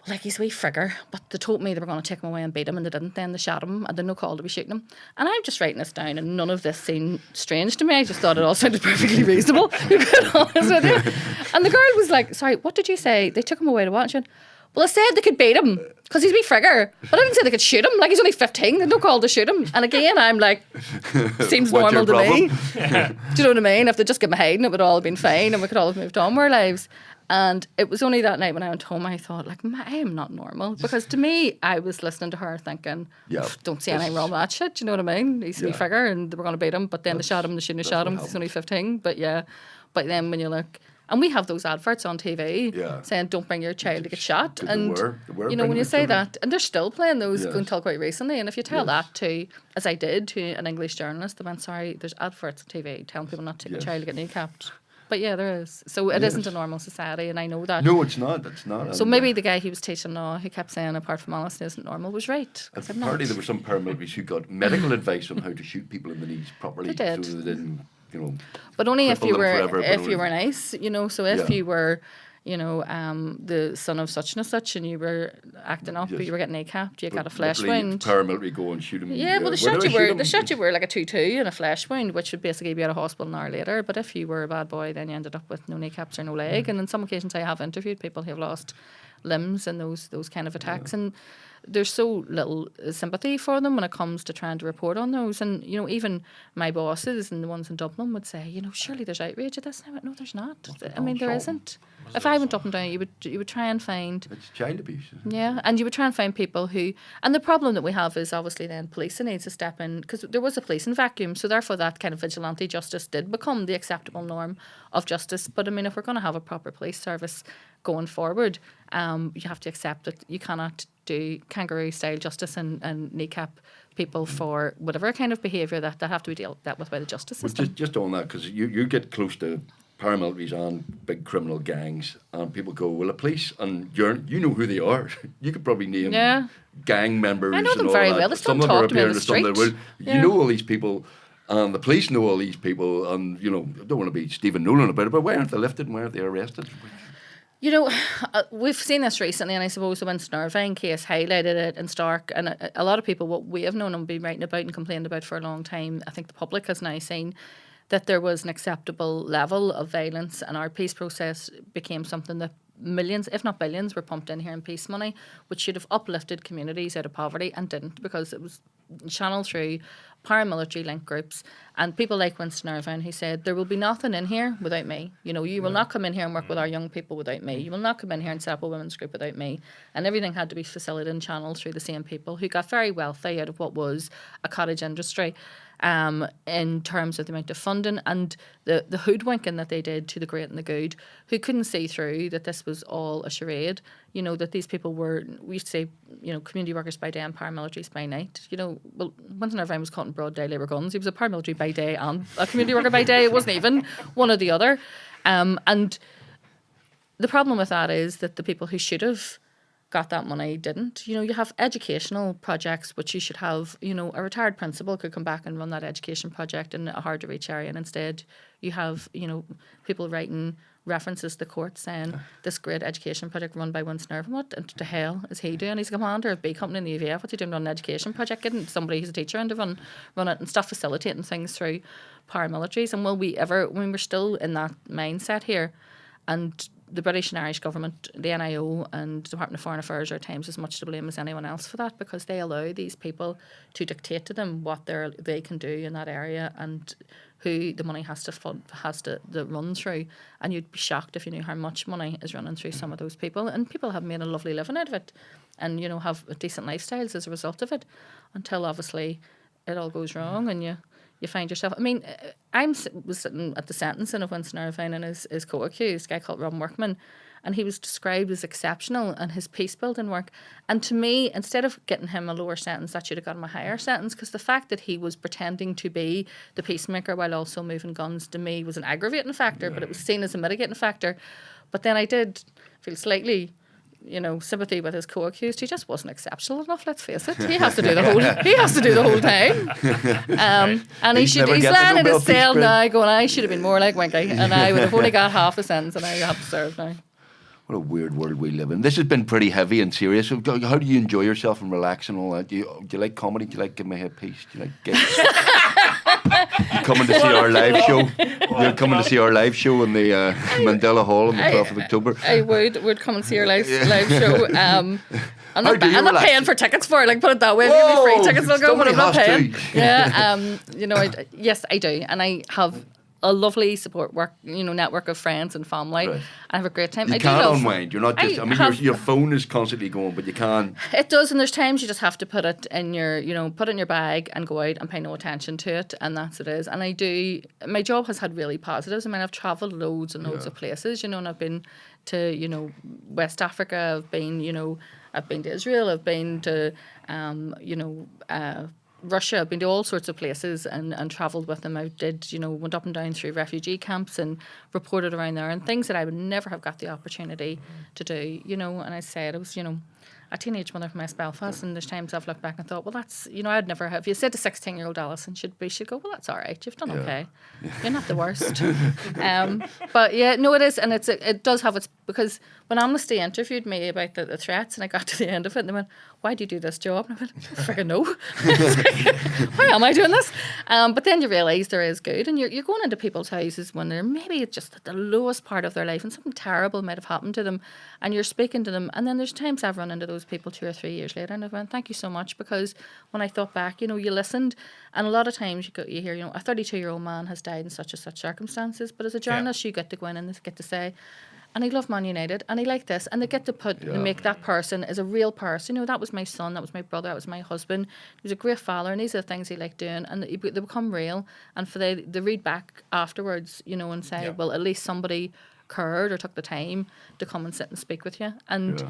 well, like, he's a wee figure, but they told me they were going to take him away and beat him, and they didn't. Then they shot him, and they no call to be shooting him. And I'm just writing this down, and none of this seemed strange to me. I just thought it all sounded perfectly reasonable, to be quite honest with you. And the girl was like, sorry, what did you say? They took him away to watch it. Well, I said they could beat him because he's a wee figure, but I didn't say they could shoot him. Like, he's only 15, there's no call to shoot him. And again, I'm like, seems normal to me. Do you know what I mean? If they'd just given him a hiding, it would all have been fine, and we could all have moved on with our lives. And it was only that night when I went home, I thought, like, I am not normal. Because to me, I was listening to her thinking, don't see anything wrong with that shit. Do you know what I mean? He's a wee figure, and they were going to beat him, but then they shot him, they shouldn't have shot him, he's only 15. But yeah, but then when you look, and we have those adverts on TV saying, don't bring your child to get shot. And, they were you know, when you say that, and they're still playing those until quite recently. And if you tell that to, as I did, to an English journalist, they went, sorry, there's adverts on TV telling people not to take a child to get kneecapped. But yeah, there is. So it isn't a normal society, and I know that. No, it's not. It's not. So maybe the guy who was teaching law, who kept saying, apart from Allison isn't normal, was right. Apparently there were some paramilitaries who got medical advice on how to shoot people in the knees properly. They did. So they didn't you know. But only if cripple you them were forever, but if you only- were nice, you know. So if Yeah. you were, you know, the son of such and such, and you were acting up, Yes. you were getting kneecapped, you got a flesh literally wound. Paramilitary go and shoot him. Yeah, well, where do the I shot you were like a 2-2 and a flesh wound, which would basically be at a hospital an hour later. But if you were a bad boy, then you ended up with no kneecaps or no leg. And on some occasions, I have interviewed people who have lost limbs in those kind of attacks, and there's so little sympathy for them when it comes to trying to report on those. And you know, even my bosses and the ones in Dublin would say, you know, surely there's outrage at this. And I went, no, there's not. I mean, there isn't. If I went up and down, you would try and find. It's child abuse. Isn't it? Yeah, and you would try and find people who, and the problem that we have is obviously then policing needs to step in, because there was a policing vacuum, so therefore that kind of vigilante justice did become the acceptable norm of justice. But I mean, if we're going to have a proper police service going forward, you have to accept that you cannot do kangaroo style justice and kneecap people for whatever kind of behaviour that have to be dealt with by the justice Well, system. just on that, because you get close to paramilitaries and big criminal gangs, and people go, well, the police, and you know who they are. You could probably name gang members. I know them and all very that. well. They Some still of them are talk to me on appearing, the some of them street. will. Yeah. You know all these people, and the police know all these people, and you know, I don't want to be Stephen Nolan about it, but why aren't they lifted and why aren't they arrested? You know, we've seen this recently, and I suppose the Winston Irvine case highlighted it in stark. And a lot of people, what we have known and been writing about and complained about for a long time, I think the public has now seen that there was an acceptable level of violence, and our peace process became something that millions, if not billions, were pumped in here in peace money, which should have uplifted communities out of poverty and didn't, because it was channeled through paramilitary link groups and people like Winston Irvine, who said, there will be nothing in here without me. You know, you will not come in here and work with our young people without me. You will not come in here and set up a women's group without me. And everything had to be facilitated and channeled through the same people who got very wealthy out of what was a cottage industry. In terms of the amount of funding and the hoodwinking that they did to the great and the good, who couldn't see through that this was all a charade. You know, that these people were, we used to say, you know, community workers by day and paramilitaries by night. You know, well, Winston Irvine was caught in broad daylight with guns. He was a paramilitary by day and a community worker by day. It wasn't even one or the other. And the problem with that is that the people who should have got that money didn't. You know, you have educational projects which you should have, you know, a retired principal could come back and run that education project in a hard to reach area, and instead you have, you know, people writing references to the court saying this great education project run by Winston Irvine. What the hell is he doing? He's a commander of B Company in the UVF. What's he doing running an education project? Getting somebody who's a teacher in to run it and stop facilitating things through paramilitaries. And will we ever, when we're still in that mindset here, and the British and Irish government, the NIO and Department of Foreign Affairs are at times as much to blame as anyone else for that, because they allow these people to dictate to them what they can do in that area and who the money has to run through. And you'd be shocked if you knew how much money is running through some of those people. And people have made a lovely living out of it and, you know, have decent lifestyles as a result of it, until obviously it all goes wrong and you find yourself. I mean, was sitting at the sentencing of Winston Irvine and his co-accused, a guy called Robin Workman, and he was described as exceptional in his peace building work. And to me, instead of getting him a lower sentence, that should have got him a higher sentence, because the fact that he was pretending to be the peacemaker while also moving guns, to me, was an aggravating factor, but it was seen as a mitigating factor. But then I did feel slightly, you know, sympathy with his co-accused. He just wasn't exceptional enough, let's face it. He has to do the whole thing. And he's lying in his cell now going, I should have been more like Winky, and I would have only got half a sentence and I have to serve now. What a weird world we live in. This has been pretty heavy and serious. So how do you enjoy yourself and relax and all that? Do you like comedy? Do you like Give My Head Peace? Do you like gigs? You coming to see our live show? You're coming to see our live show in the Mandela Hall on the 12th of October. I would come and see our live show. I'm not paying for tickets for it. Like, put it that way. If you free tickets, I'll go, but I'm not paying. Yeah. You know, yes, I do, and I have a lovely support network of friends and family. Right. I have a great time. You can't unwind. You're not just. Your phone is constantly going, but you can. It does, and there's times you just have to put it in your bag and go out and pay no attention to it, and that's it is. And I do. My job has had really positives. I mean, I've travelled loads and loads of places, and I've been to West Africa. I've been to Israel. I've been to Russia. I've been to all sorts of places and travelled with them. I went up and down through refugee camps and reported around there, and things that I would never have got the opportunity to do, and I said it was, a teenage mother from West Belfast, and there's times I've looked back and thought, well, that's, I'd never have. If you said to 16-year-old Allison, she'd go, well, that's all right. You've done okay. You're not the worst. But yeah, no, it is, and it does have its, because when Amnesty interviewed me about the threats, and I got to the end of it, and they went, why do you do this job? And I went, I freaking know. Why am I doing this? But then you realise there is good, and you're going into people's houses when they're maybe just at the lowest part of their life, and something terrible might have happened to them, and you're speaking to them, and then there's times I've run into those people 2 or 3 years later, and I've went, thank you so much, because when I thought back, you listened, and a lot of times you hear, a 32-year-old man has died in such and such circumstances, but as a journalist, you get to go in and get to say, and he loved Man United, and he liked this, and they get to make that person as a real person. That was my son, that was my brother, that was my husband. He was a great father, and these are the things he liked doing, and they become real. And for they read back afterwards, and say, well, at least somebody cared or took the time to come and sit and speak with you. And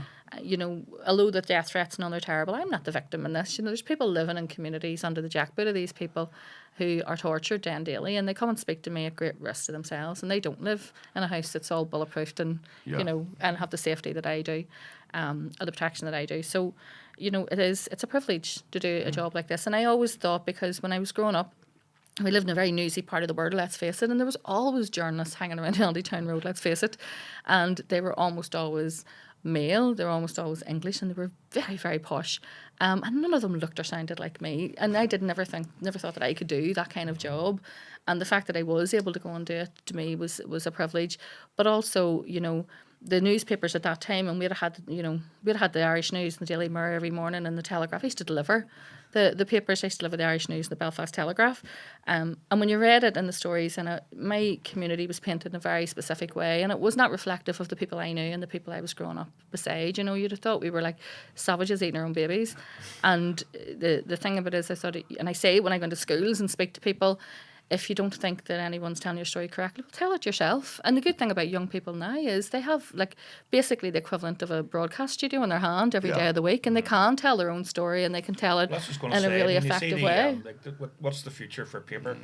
although the death threats and all are terrible, I'm not the victim in this. There's people living in communities under the jackboot of these people who are tortured day and daily, and they come and speak to me at great risk to themselves, and they don't live in a house that's all bulletproofed and and have the safety that I do, or the protection that I do. So it's a privilege to do a job like this. And I always thought, because when I was growing up, we lived in a very newsy part of the world, let's face it, and there was always journalists hanging around Town Road, let's face it, and they were almost always male, they were almost always English, and they were very, very posh, and none of them looked or sounded like me, and I never thought that I could do that kind of job, and the fact that I was able to go and do it, to me, was a privilege. But also, the newspapers at that time, and we'd had the Irish News and the Daily Mirror every morning, and the Telegraph. I used to deliver the papers. I used to deliver the Irish News and the Belfast Telegraph. And when you read it in the stories, and my community was painted in a very specific way, and it was not reflective of the people I knew and the people I was growing up beside. You'd have thought we were like savages eating our own babies. And the thing about it is, I thought, and I say when I go into schools and speak to people, if you don't think that anyone's telling your story correctly, well, tell it yourself. And the good thing about young people now is they have basically the equivalent of a broadcast studio in their hand every day of the week, and they can tell their own story, and they can tell it in a really effective way. What's the future for papers?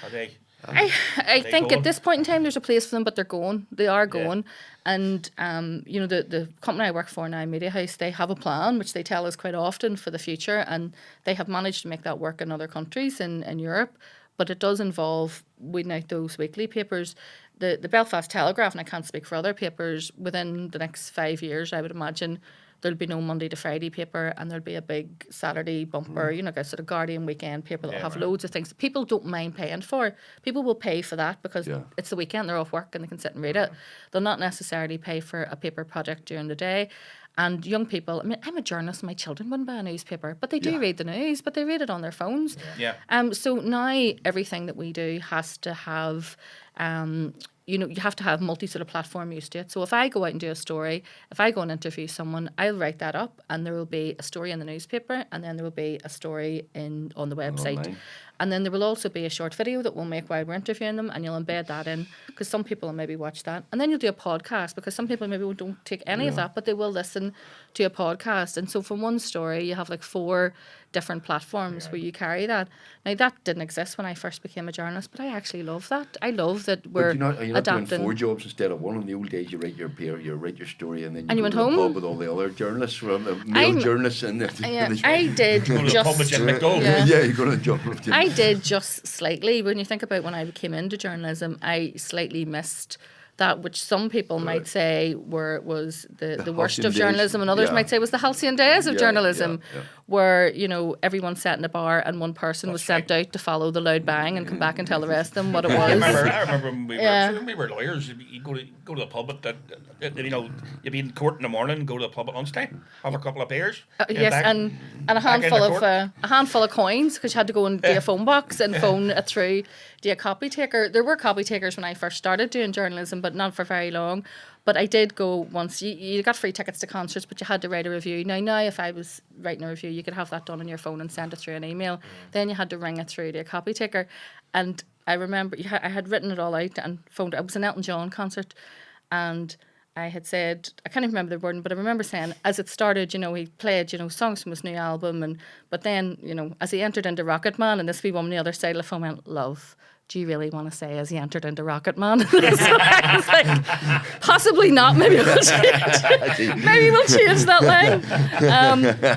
Are they? I think at this point in time there's a place for them, but they're going. They are going. And the company I work for now, Media House, they have a plan which they tell us quite often for the future, and they have managed to make that work in other countries in Europe. But it does involve weeding out those weekly papers. The Belfast Telegraph, and I can't speak for other papers, within the next 5 years, I would imagine there'll be no Monday to Friday paper, and there'll be a big Saturday bumper, a sort of Guardian weekend paper that'll have loads of things that people don't mind paying for. People will pay for that because it's the weekend, they're off work and they can sit and read it. They'll not necessarily pay for a paper project during the day. And young people, I'm a journalist, my children wouldn't buy a newspaper, but they do read the news, but they read it on their phones. So now everything that we do has to have you have to have multi sort of platform used to it. So if I go out and do a story, if I go and interview someone, I'll write that up, and there will be a story in the newspaper, and then there will be a story on the website. Online. And then there will also be a short video that we'll make while we're interviewing them, and you'll embed that in, because some people will maybe watch that. And then you'll do a podcast, because some people maybe don't take any of that, but they will listen to a podcast. And so from one story, you have 4 different platforms where you carry that. Now, that didn't exist when I first became a journalist, but I actually love that. I love that we're are you not adapting. Doing 4 jobs instead of 1? In the old days, you write your story, and then you went go to home? the pub with all the other journalists, male journalists. And I did just... you go to the jungle. I did just slightly. When you think about when I came into journalism, I slightly missed that, which some people might say was the worst of journalism, and others might say was the halcyon days of journalism, where everyone sat in a bar and one person was sent out to follow the loud bang and come back and tell the rest of them what it was. I remember when we were lawyers, you go to the pub you'd be in court in the morning, go to the pub at lunchtime, have a couple of beers. And a handful of coins, because you had to go and do a phone box and phone it through to a copy taker. There were copy takers when I first started doing journalism, but not for very long. But I did go once. You got free tickets to concerts, but you had to write a review. Now, if I was writing a review, you could have that done on your phone and send it through an email. Then you had to ring it through to a copy taker. And I remember I had written it all out and phoned. It was an Elton John concert, and I had said, I can't even remember the word, but I remember saying, as it started, he played, songs from his new album, but then, as he entered into Rocket Man, and this wee woman on the other side of the phone went, love. do you really want to say as he entered into Rocket Man? I was like, possibly not. Maybe we'll change that line.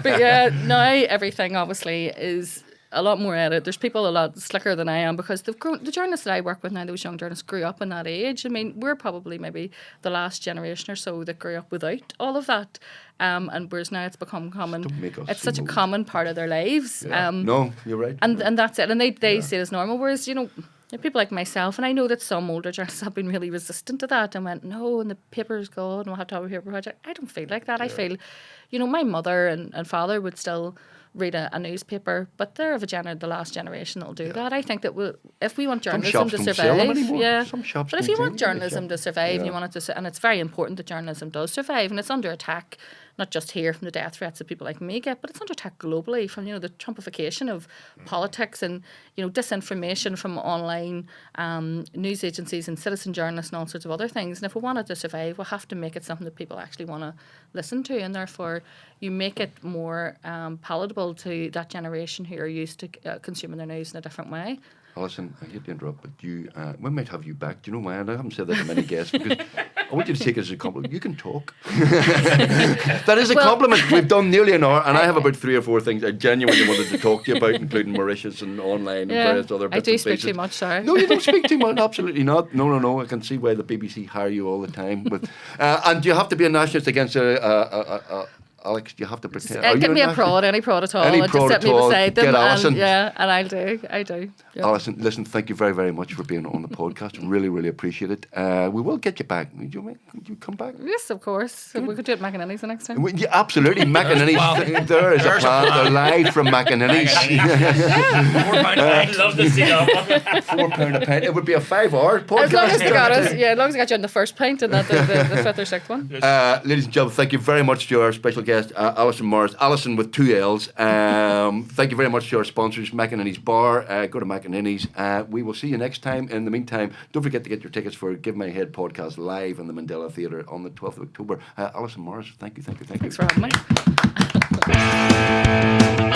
But yeah, now everything obviously is a lot more edit. There's people a lot slicker than I am because the journalists that I work with now, those young journalists, grew up in that age. I mean, we're probably maybe the last generation or so that grew up without all of that. And whereas now it's become common. It's such a common part of their lives. Yeah. No, you're right. And that's it. And they see it as normal. Whereas, people like myself, and I know that some older journalists have been really resistant to that and went, no, and the paper's gone, and we'll have to have a paper project. I don't feel like that. I feel, my mother and father would still read a newspaper, but they're of the last generation that'll do that. I think that if we want journalism to survive, some shops but if you want journalism to survive, you want it to, and it's very important that journalism does survive, and it's under attack, not just here from the death threats that people like me get, but it's under attack globally from the Trumpification of politics and disinformation from online news agencies and citizen journalists and all sorts of other things. And if we want it to survive, we'll have to make it something that people actually want to listen to, and therefore you make it more palatable to that generation who are used to consuming their news in a different way. Alison, I hate to interrupt, but we might have you back. Do you know why? And I haven't said that to many guests because I want you to take it as a compliment. You can talk. That is a compliment. We've done nearly an hour, and I have about 3 or 4 things I genuinely wanted to talk to you about, including Mauritius and online and various other bits I do and speak pieces. too much, sorry. No, you don't speak too much. Absolutely not. No. I can see why the BBC hire you all the time. But and you have to be a nationalist against Alex, you have to pretend. Give me any prod at all. Any and prod just set at all. me beside them. Get Allison. And I do. Yeah. Allison, listen, thank you very, very much for being on the podcast. Really, really appreciate it. We will get you back. Would you come back? Yes, of course. We could do it at McAninny's the next time. Yeah, absolutely. McAninny's. There is a plan. They're live from McAninny's. I'd love to see that one. £4 a pint. It would be a 5-hour podcast. As long as they got us, as long as they got you on the first pint and not the 5th or 6th one. Ladies and gentlemen, thank you very much to our special guest, Allison Morris. Allison with 2 L's. Thank you very much to our sponsors, McAninny's Bar. Go to McAninny's. We will see you next time. In the meantime, don't forget to get your tickets for Give My Head podcast live in the Mandela Theatre on the 12th of October. Allison Morris, thank you. Thanks for having me.